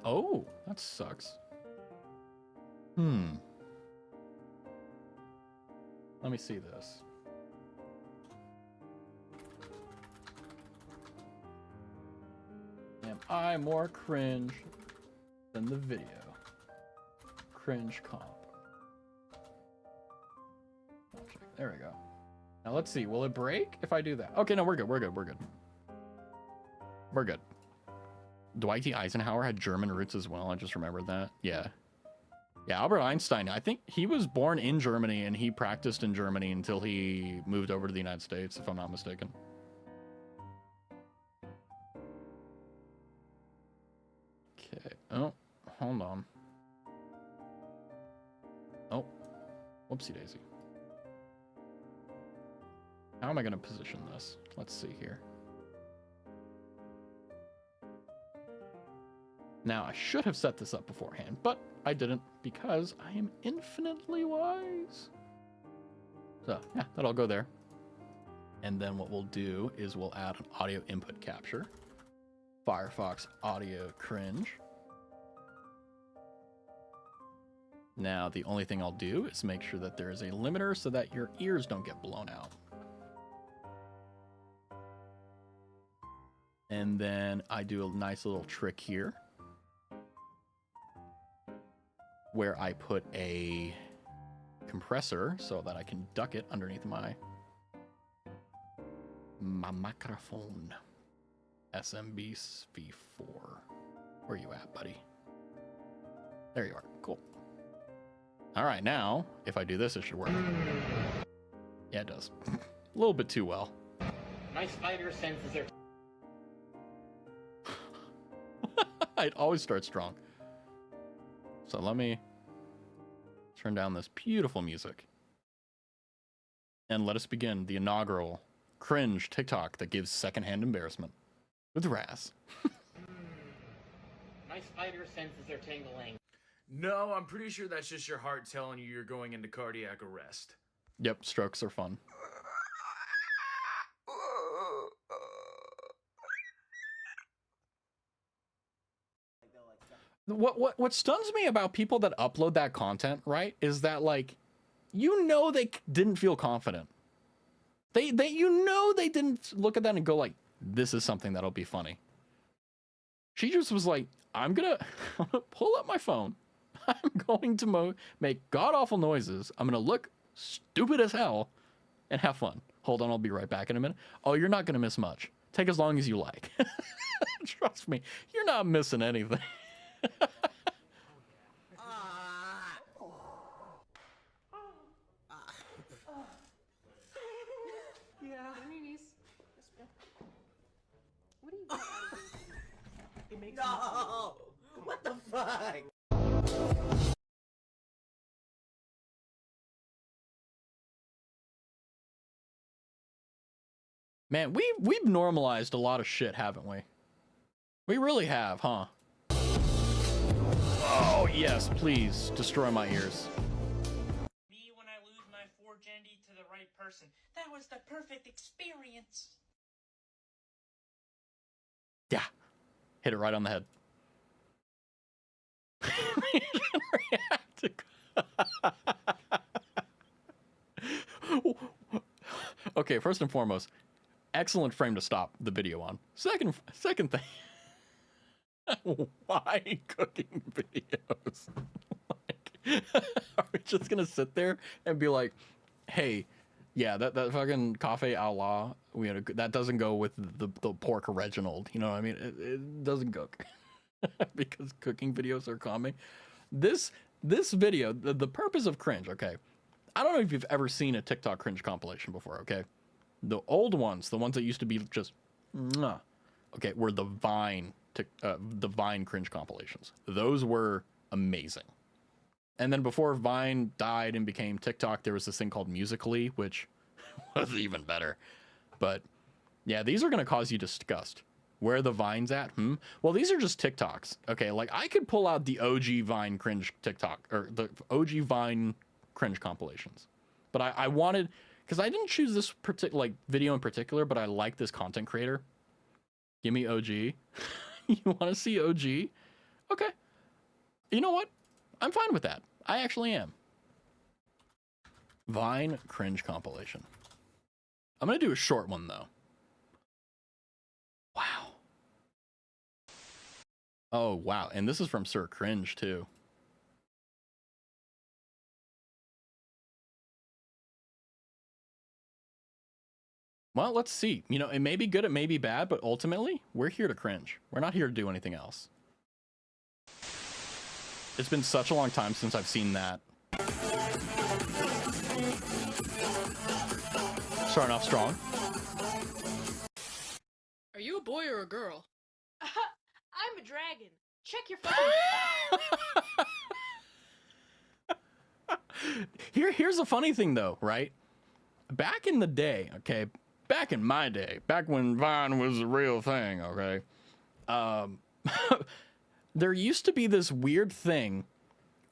Oh, that sucks. Let me see this. Am I more cringe than the video? Cringe comp. There we go. Now let's see. Will it break if I do that? Okay, no, we're good. We're good. We're good. We're good. Dwight D. Eisenhower had German roots as well. I just remembered that. Yeah. Yeah, Albert Einstein. I think he was born in Germany and he practiced in Germany until he moved over to the United States, if I'm not mistaken. Okay. Oh, hold on. Oh, whoopsie daisy. How am I going to position this? Let's see here. Now, I should have set this up beforehand, but I didn't because I am infinitely wise. So, yeah, that'll go there. And then what we'll do is we'll add an audio input capture. Firefox audio cringe. Now, the only thing I'll do is make sure that there is a limiter so that your ears don't get blown out. And then I do a nice little trick here where I put a compressor so that I can duck it underneath my microphone. SMB-V4. Where you at, buddy? There you are. Cool. All right, now, if I do this, it should work. Yeah, it does. A little bit too well. My spider senses are... I'd always start strong. So let me turn down this beautiful music. And let us begin the inaugural cringe TikTok that gives secondhand embarrassment with Raz. My spider senses are tingling. No, I'm pretty sure that's just your heart telling you you're going into cardiac arrest. Yep, strokes are fun. What stuns me about people that upload that content, right, is that, like, you know they didn't feel confident. They you know they didn't look at that and go like, this is something that'll be funny. She just was like, I'm gonna pull up my phone. I'm going to make god-awful noises. I'm gonna look stupid as hell and have fun. Hold on, I'll be right back in a minute. Oh, you're not gonna miss much. Take as long as you like. Trust me, you're not missing anything. No! What the fuck? Man, we've normalized a lot of shit, haven't we? We really have, huh? Oh, yes, please destroy my ears. Me when I lose my virginity to the right person. That was the perfect experience. Yeah. Hit it right on the head. Okay, first and foremost, excellent frame to stop the video on. Second thing, why cooking videos? Like, are we just gonna sit there and be like, hey, yeah, that fucking cafe a la, that doesn't go with the pork Reginald, you know what I mean? It doesn't cook. Because cooking videos are calming. This video, the purpose of cringe, okay? I don't know if you've ever seen a TikTok cringe compilation before, okay? The old ones, the ones that used to be just, okay, were the Vine cringe compilations. Those were amazing. And then before Vine died and became TikTok, there was this thing called Musical.ly, which was even better. But yeah, these are going to cause you disgust. Where are the Vines at? Well, these are just TikToks. Okay, like I could pull out the OG Vine cringe TikTok, or the OG Vine cringe compilations. But I wanted, because I didn't choose this video in particular, but I like this content creator. Give me OG. You want to see OG? Okay. You know what? I'm fine with that. I actually am. Vine cringe compilation. I'm going to do a short one, though. Wow. Oh, wow. And this is from Sir Cringe, too. Well, let's see. You know, it may be good, it may be bad, but ultimately, we're here to cringe. We're not here to do anything else. It's been such a long time since I've seen that. Starting off strong. Are you a boy or a girl? I'm a dragon. Check your phone. Here's a funny thing, though, right? Back in the day, okay, back in my day, back when Vine was a real thing, okay, there used to be this weird thing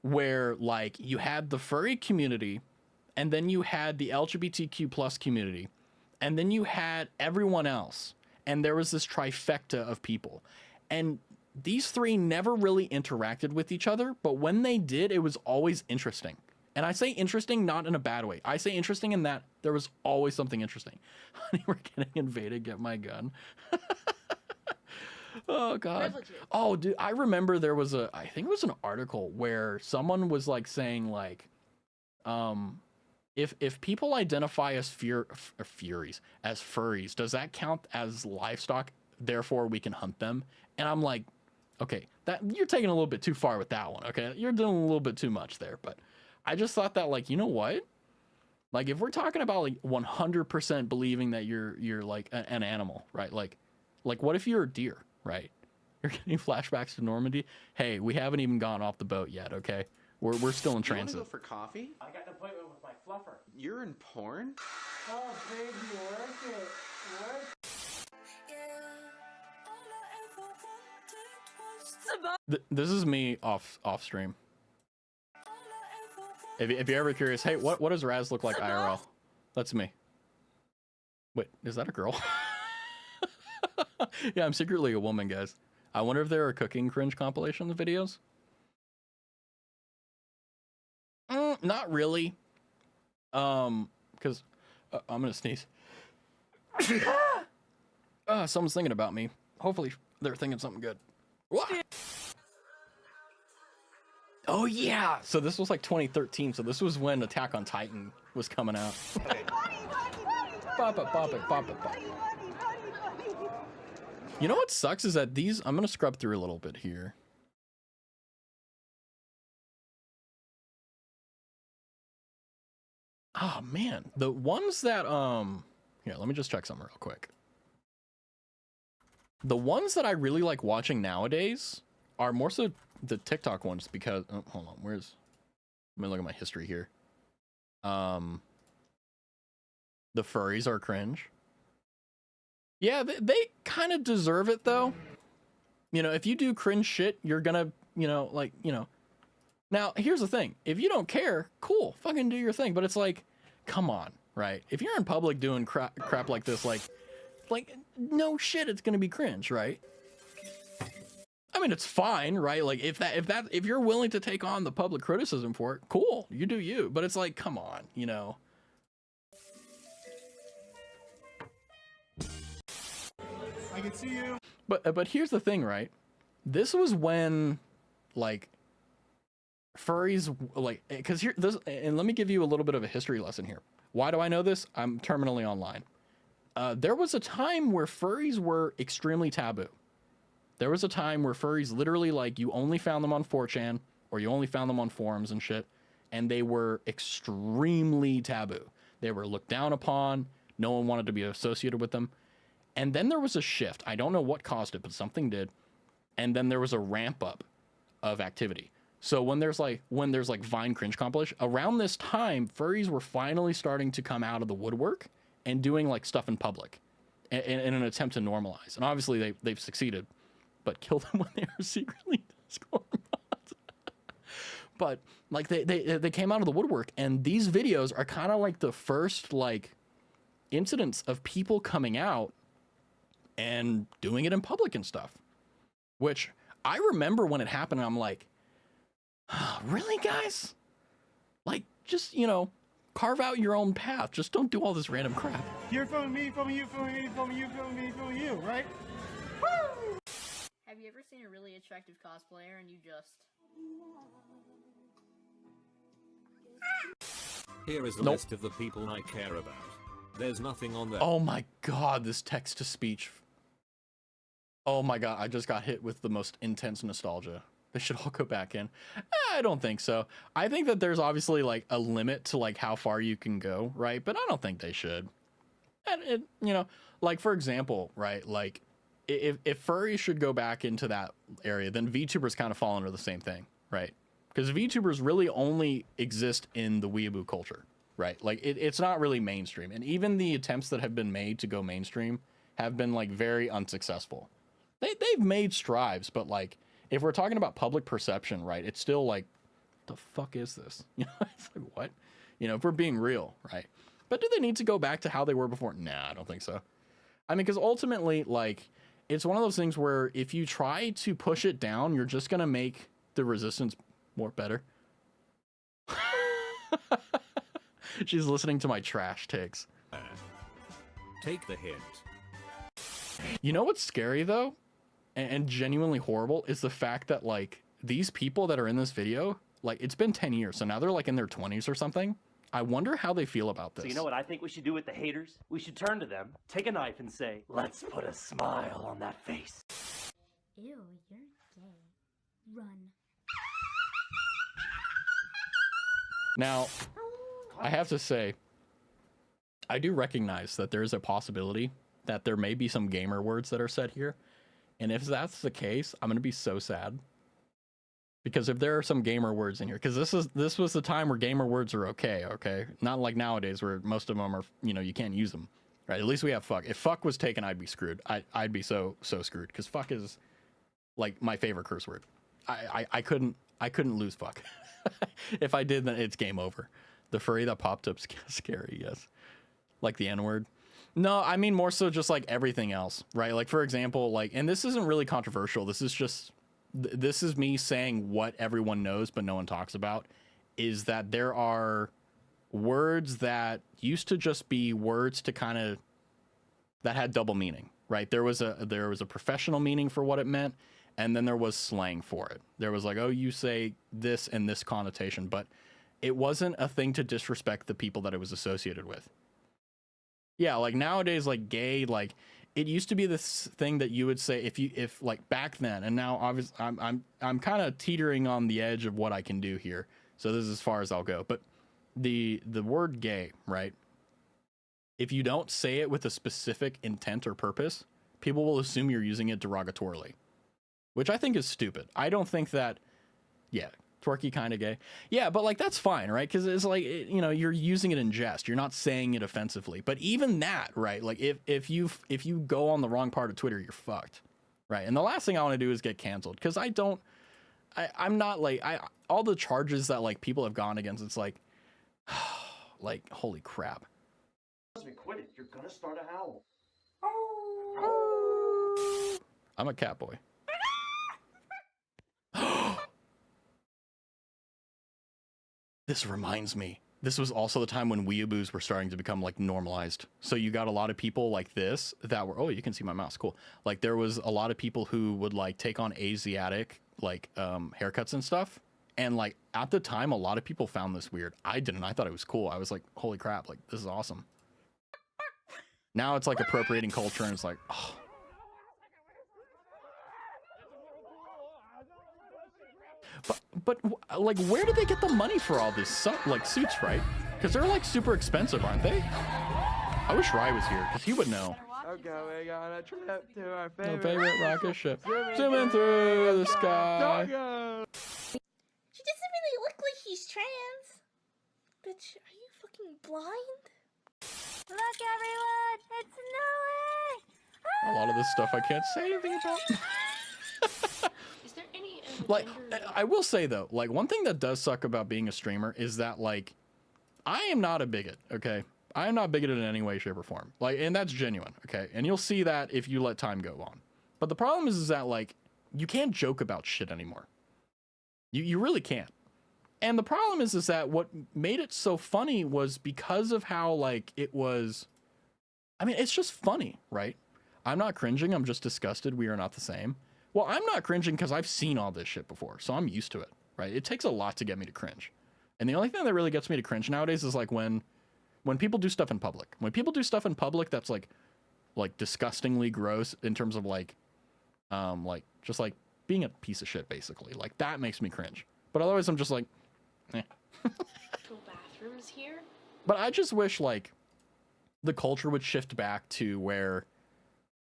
where, like, you had the furry community, and then you had the LGBTQ plus community, and then you had everyone else, and there was this trifecta of people, and these three never really interacted with each other, but when they did, it was always interesting. And I say interesting not in a bad way. I say interesting in that there was always something interesting. Honey, we're getting invaded. Get my gun. Oh, God. Privileges. Oh, dude, I remember there was I think it was an article where someone was like saying like, if people identify as furries, does that count as livestock? Therefore, we can hunt them. And I'm like, okay, that you're taking a little bit too far with that one. Okay, you're doing a little bit too much there. But I just thought that, like, you know what? Like, if we're talking about like 100% believing that you're like an animal, right? Like what if you're a deer, right? You're getting flashbacks to Normandy. Hey, we haven't even gone off the boat yet. Okay, we're still in transit. You want to go for coffee? I got an appointment with my fluffer. You're in porn? Oh, baby, work it. Work. This is me off stream. If you're ever curious, hey, what does Raz look like IRL? That's me. Wait, is that a girl? Yeah, I'm secretly a woman, guys. I wonder if there are cooking cringe compilation videos. Not really. Because I'm gonna sneeze. Someone's thinking about me. Hopefully, they're thinking something good. What? Oh yeah. So this was like 2013. So this was when Attack on Titan was coming out. Bop it, bop it, bop it, bop it. You know what sucks is that these, I'm gonna scrub through a little bit here. Oh man, the ones that here, let me just check something real quick. The ones that I really like watching nowadays are more so the TikTok ones because hold on, let me look at my history here. The furries are cringe. Yeah, they kind of deserve it though. You know, if you do cringe shit, you're gonna, Now, here's the thing. If you don't care, cool, fucking do your thing. But it's like, come on, right? If you're in public doing crap like this, like no shit, it's gonna be cringe, right? I mean, it's fine, right? Like if you're willing to take on the public criticism for it, cool, you do you. But it's like, come on, you know. I can see you. But here's the thing, right? This was when, like, furries, like, because here this, and let me give you a little bit of a history lesson here. Why do I know this? I'm terminally online. There was a time where furries were extremely taboo. There was a time where furries literally, like, you only found them on 4chan or you only found them on forums and shit, and they were extremely taboo. They were looked down upon. No one wanted to be associated with them. And then there was a shift. I don't know what caused it, but something did. And then there was a ramp up of activity. So when there's like Vine cringe compilation, around this time, furries were finally starting to come out of the woodwork and doing like stuff in public in an attempt to normalize. And obviously they've succeeded, but kill them when they are secretly Discord mods. But like they came out of the woodwork, and these videos are kind of like the first like incidents of people coming out and doing it in public and stuff, which I remember when it happened. And I'm like, oh, really, guys? Like, just, carve out your own path. Just don't do all this random crap. You're filming me, filming you, filming me, filming you, filming me, filming you, right? Have you ever seen a really attractive cosplayer and you just... Here is the list of the people I care about. There's nothing on there. Oh my god, this text-to-speech. Oh my god, I just got hit with the most intense nostalgia. They should all go back in. I don't think so. I think that there's obviously like a limit to like how far you can go, right? But I don't think they should. And like for example, right? Like if furries should go back into that area, then VTubers kind of fall under the same thing, right? Because VTubers really only exist in the weeaboo culture, right? Like it's not really mainstream. And even the attempts that have been made to go mainstream have been like very unsuccessful. They've made strides, but like, if we're talking about public perception, right, it's still like, the fuck is this? It's like, what? If we're being real, right? But do they need to go back to how they were before? Nah, I don't think so. I mean, because ultimately, like, it's one of those things where if you try to push it down, you're just going to make the resistance more better. She's listening to my trash takes. Take the hint. You know what's scary, though? And genuinely horrible is the fact that like these people that are in this video, like it's been 10 years. So now they're like in their 20s or something. I wonder how they feel about this. So you know what I think we should do with the haters? We should turn to them, take a knife and say, let's put a smile on that face. Ew, you're gay. Run. Now, I have to say, I do recognize that there's a possibility that there may be some gamer words that are said here. And if that's the case, I'm going to be so sad. Because if there are some gamer words in here, because this was the time where gamer words are okay? Not like nowadays where most of them are, you can't use them, right? At least we have fuck. If fuck was taken, I'd be screwed. I'd be so screwed, because fuck is like my favorite curse word. I couldn't lose fuck. If I did, then it's game over. The furry that popped up's scary, yes. Like the N-word. No, I mean more so just like everything else, right? Like for example, like, and this isn't really controversial. This is just, this is me saying what everyone knows, but no one talks about, is that there are words that used to just be words to kind of, that had double meaning, right? There was a professional meaning for what it meant. And then there was slang for it. There was like, oh, you say this and this connotation, but it wasn't a thing to disrespect the people that it was associated with. Yeah, like nowadays, like gay, like it used to be this thing that you would say if like back then, and now obviously I'm kind of teetering on the edge of what I can do here. So this is as far as I'll go. But the word gay, right? If you don't say it with a specific intent or purpose, people will assume you're using it derogatorily, which I think is stupid. I don't think that, yeah, Twerky kind of gay. Yeah, but like that's fine, right? Because it's like you know, you're using it in jest. You're not saying it offensively. But even that, right? Like if you go on the wrong part of Twitter, you're fucked, right? And the last thing I want to do is get canceled because I'm not like all the charges that like people have gone against. It's like like holy crap. Quit it. You're gonna start a howl. I'm a cat boy. This reminds me. This was also the time when weeaboos were starting to become like normalized. So you got a lot of people like this that were, oh, you can see my mouse. Cool. Like there was a lot of people who would like take on Asiatic like haircuts and stuff. And like at the time, a lot of people found this weird. I didn't. I thought it was cool. I was like, holy crap, like this is awesome. Now it's like appropriating culture and it's like, oh. But like, where do they get the money for all this like suits, right? Because they're like super expensive, aren't they? I wish Rye was here because he would know. Okay, we're on a trip to our favorite rocket ship. Zooming through the sky. She doesn't really look like she's trans. Bitch, are you fucking blind? Look, everyone, it's Noah! A lot of this stuff I can't say anything about. Is there any Like, I will say though, like one thing that does suck about being a streamer is that like, I am not a bigot, okay? I am not bigoted in any way, shape, or form. Like, and that's genuine, okay? And you'll see that if you let time go on. But the problem is that like, you can't joke about shit anymore. You really can't. And the problem is that what made it so funny was because of how like it was, I mean, it's just funny, right? I'm not cringing, I'm just disgusted. We are not the same. Well, I'm not cringing because I've seen all this shit before, so I'm used to it, right? It takes a lot to get me to cringe. And the only thing that really gets me to cringe nowadays is like when people do stuff in public. When people do stuff in public that's like disgustingly gross in terms of like just like being a piece of shit, basically. Like that makes me cringe. But otherwise I'm just like, eh. bathrooms here? But I just wish like the culture would shift back to where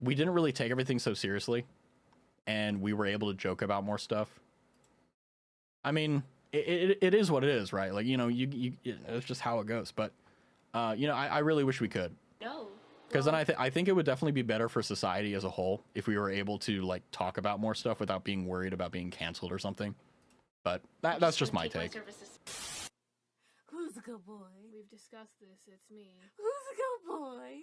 we didn't really take everything so seriously and we were able to joke about more stuff. I mean, it is what it is, right? Like, you know, it's just how it goes. But, you know, I really wish we could. No. Because then I think it would definitely be better for society as a whole if we were able to like talk about more stuff without being worried about being canceled or something. But that's just my take. Who's a good boy? We've discussed this. It's me. Who's a good boy?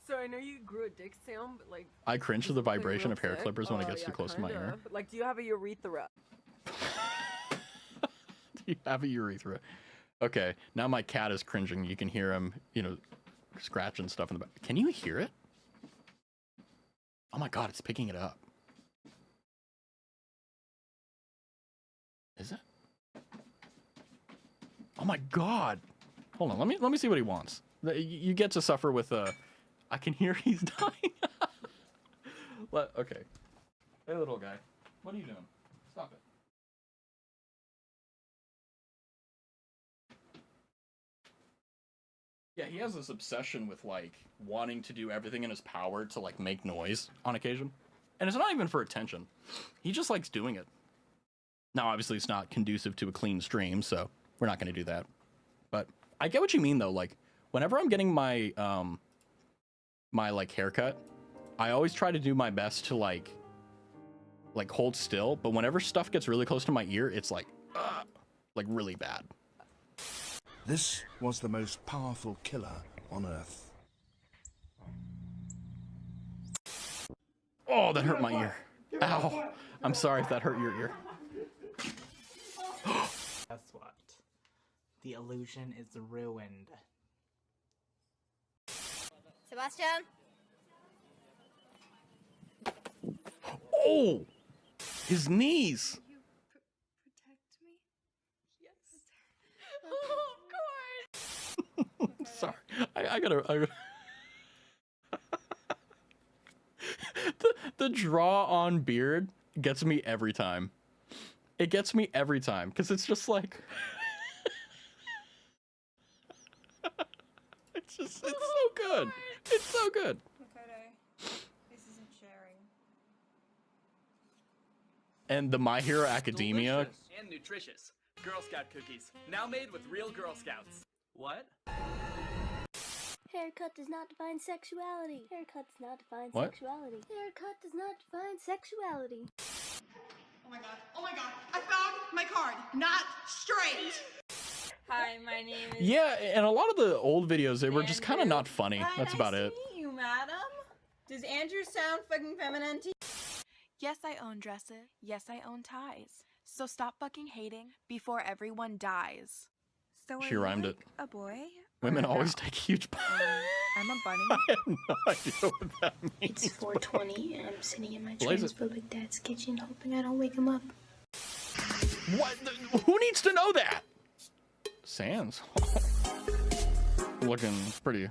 So I know you grew a dick, Sam, but like... I cringe to the vibration of hair sick? clippers when it gets Yeah, too close to my ear. But like, do you have a urethra? Do you have a urethra? Okay, now my cat is cringing. You can hear him, you know, scratching stuff in the back. Can you hear it? Oh my god, it's picking it up. Is it? Oh my god. Hold on, let me see what he wants. You get to suffer with I can hear he's dying. Okay. Hey little guy. What are you doing? Stop it. Yeah, he has this obsession with like wanting to do everything in his power to like make noise on occasion. And it's not even for attention. He just likes doing it. Now, obviously it's not conducive to a clean stream, so we're not going to do that. But I get what you mean though. Like whenever I'm getting my my like haircut, I always try to do my best to like hold still, but whenever stuff gets really close to my ear, it's like really bad. This was the most powerful killer on Earth. Oh, that hurt my ear. Ow. I'm sorry if that hurt your ear. Guess what? The illusion is ruined. Sebastian? Oh! His knees! Protect me? Yes. Oh, of course! Sorry. I gotta... the draw on beard gets me every time. It gets me every time, because it's just like... it's so good. It's so good. Makoto, this isn't sharing. and the My Hero Academia. Delicious and nutritious. Girl Scout cookies, now made with real Girl Scouts. What? Haircut does not define sexuality. Haircut does not define What? sexuality. Haircut does not define sexuality. Oh my god, oh my god, I found my card. Not straight. Hi, my name is... Yeah, and a lot of the old videos, they were just kind of not funny. That's about it. Nice to meet you, madam. Does Andrew sound fucking feminine to you? Yes, I own dresses. Yes, I own ties. So stop fucking hating before everyone dies. So She rhymed it. a boy? Women always take huge. I'm a bunny. I have no idea what that means. It's 4:20 and I'm sitting in my Blaze it. transphobic dad's kitchen hoping I don't wake him up. What? Who needs to know that? Sans. Looking pretty.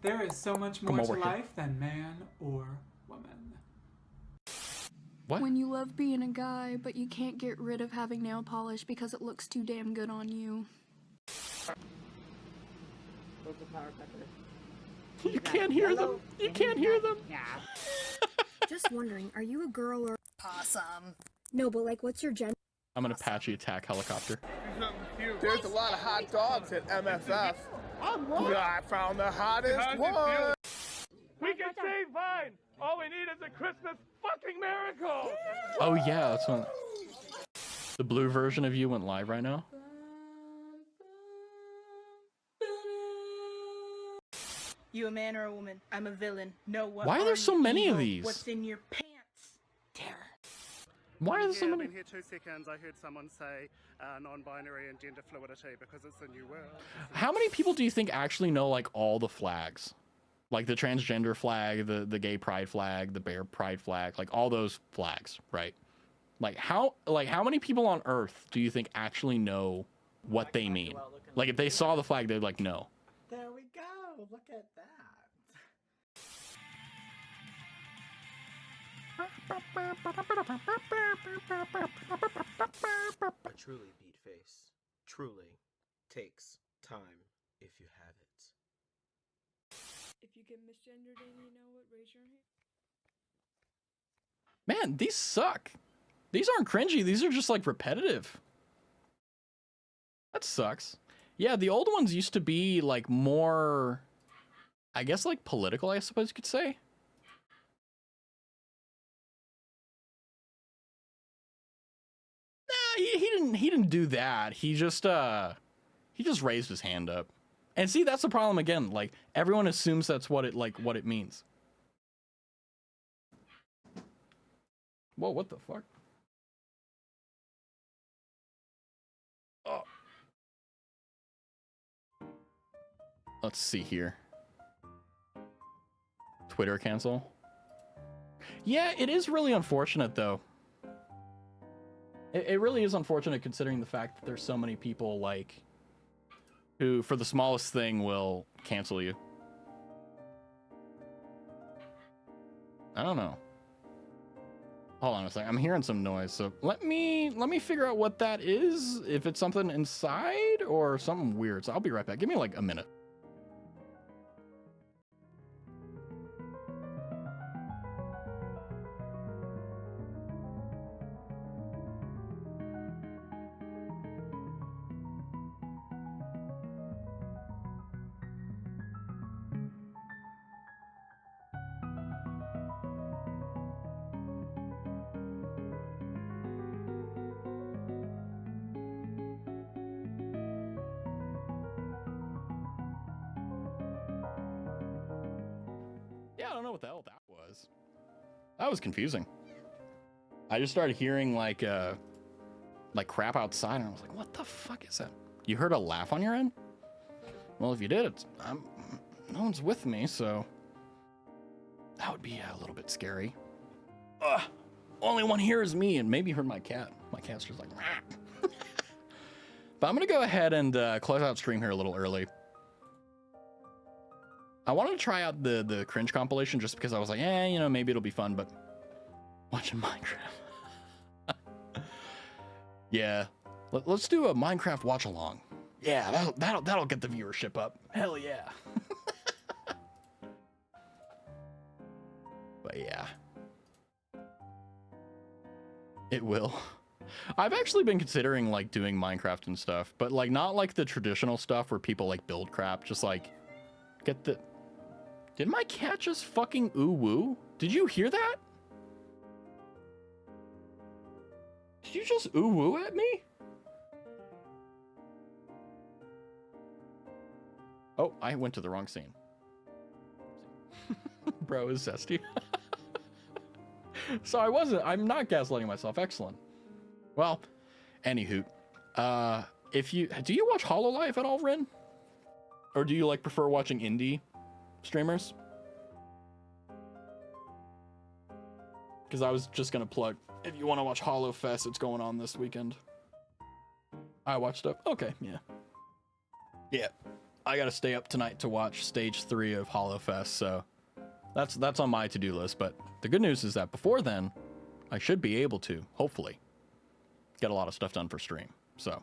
There is so much Come more to over here. life than man or woman. What? When you love being a guy, but you can't get rid of having nail polish because it looks too damn good on you. You can't hear them. You can't hear them. Just wondering, are you a girl or awesome? No, but like, what's your gender? I'm an Apache attack helicopter. There's a lot of hot dogs at MFF. I found the hottest one. We can save Vine. All we need is a Christmas fucking miracle. Oh yeah, that's one. The blue version of you went live right now. You a man or a woman? I'm a villain. No, what Why are there so many of evil? these? What's in your pants? Terror. Why are there so I've many? been here 2 seconds. I heard someone say non-binary and gender fluidity because it's the new world. How many people do you think actually know like all the flags? Like the transgender flag, the gay pride flag, the bear pride flag, like all those flags, right? Like how many people on Earth do you think actually know what they mean? Like if they saw the flag, they'd like, no. There we go. Look at that. A truly beat face truly takes time if you have it. If you get misgendered and you know it, raise your hand. Man, these suck. These aren't cringy. These are just like repetitive. That sucks. Yeah, the old ones used to be like more, I guess like political, I suppose you could say. Nah, he didn't do that. He just raised his hand up. And see, that's the problem again. Like everyone assumes that's what it means. Whoa, what the fuck? Oh. Let's see here. Twitter cancel. Yeah, it is really unfortunate though. It really is unfortunate considering the fact that there's so many people like who for the smallest thing will cancel you. I don't know. Hold on a second. I'm hearing some noise, so let me figure out what that is. If it's something inside or something weird. So I'll be right back. Give me like a minute. Yeah, I don't know what the hell that was. That was confusing. I just started hearing like crap outside, and I was like, "What the fuck is that?" You heard a laugh on your end? Well, if you did, no one's with me, so that would be a little bit scary. Ugh, only one here is me, and maybe you heard my cat. My cat's just like. But I'm gonna go ahead and close out stream here a little early. I wanted to try out the cringe compilation just because I was like, maybe it'll be fun, but watching Minecraft. Yeah, let's do a Minecraft watch along. Yeah, that'll get the viewership up. Hell yeah. But yeah. It will. I've actually been considering like doing Minecraft and stuff, but like not like the traditional stuff where people like build crap, just like get the... Did my cat just fucking ooh woo? Did you hear that? Did you just ooh woo at me? Oh, I went to the wrong scene. Bro is zesty. So I'm not gaslighting myself. Excellent. Well, anywho, do you watch HoloLive at all, Rin? Or do you like prefer watching indie streamers? Because I was just gonna plug, if you want to watch HoloFest, it's going on this weekend. I watched stuff. Okay, yeah. Yeah, I gotta stay up tonight to watch stage 3 of HoloFest, so that's on my to-do list. But the good news is that before then, I should be able to, hopefully, get a lot of stuff done for stream. So,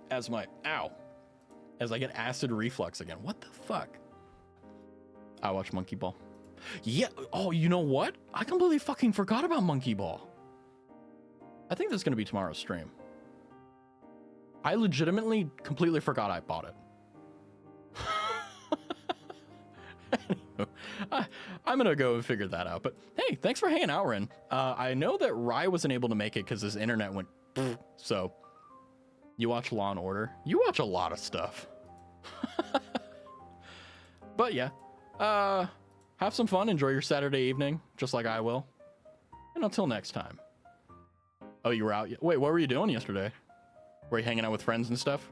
as I get acid reflux again. What the fuck? I watch Monkey Ball. Yeah. Oh, you know what? I completely fucking forgot about Monkey Ball. I think that's going to be tomorrow's stream. I legitimately completely forgot I bought it. Anywho, I'm going to go and figure that out. But hey, thanks for hanging out, Ren. I know that Rye wasn't able to make it because his internet went... So, you watch Law & Order? You watch a lot of stuff. But yeah, have some fun. Enjoy your Saturday evening, just like I will. And until next time. Oh, you were out? Wait, what were you doing yesterday? Were you hanging out with friends and stuff?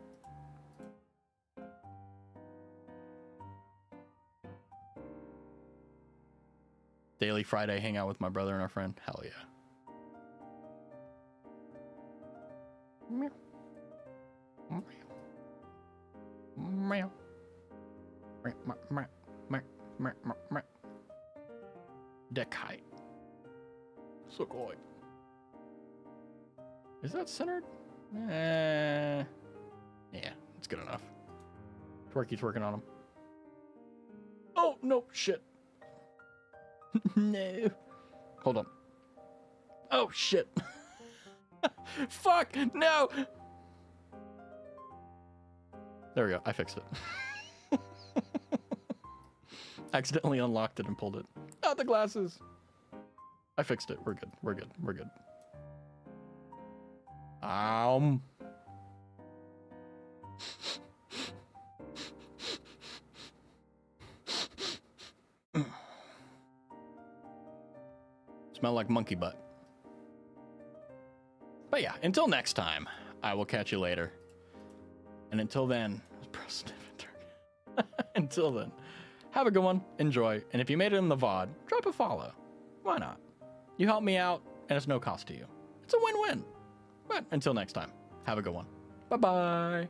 Daily Friday, hang out with my brother and our friend. Hell yeah. Meow. Meow. Meow. Deck height. So cool. Is that centered? Yeah, it's good enough. Twerky's working on him. Oh, no, shit. No. Hold on. Oh, shit. Fuck, no. There we go. I fixed it. Accidentally unlocked it and pulled it. Out the glasses. I fixed it. We're good. We're good. We're good. Smell like monkey butt. But yeah, until next time, I will catch you later. And until then, until then, have a good one, enjoy, and if you made it in the VOD, drop a follow. Why not? You help me out, and it's no cost to you. It's a win-win. But until next time, have a good one. Bye-bye.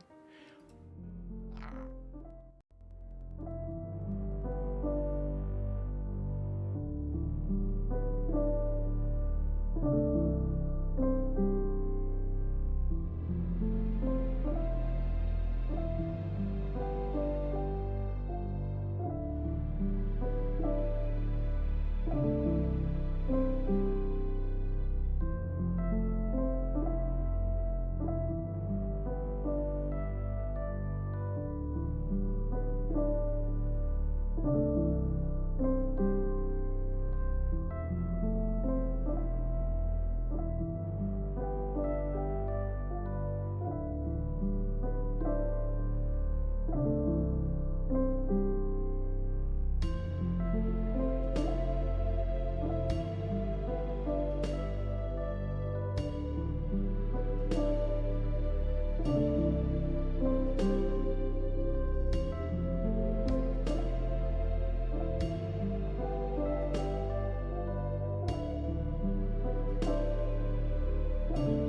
you.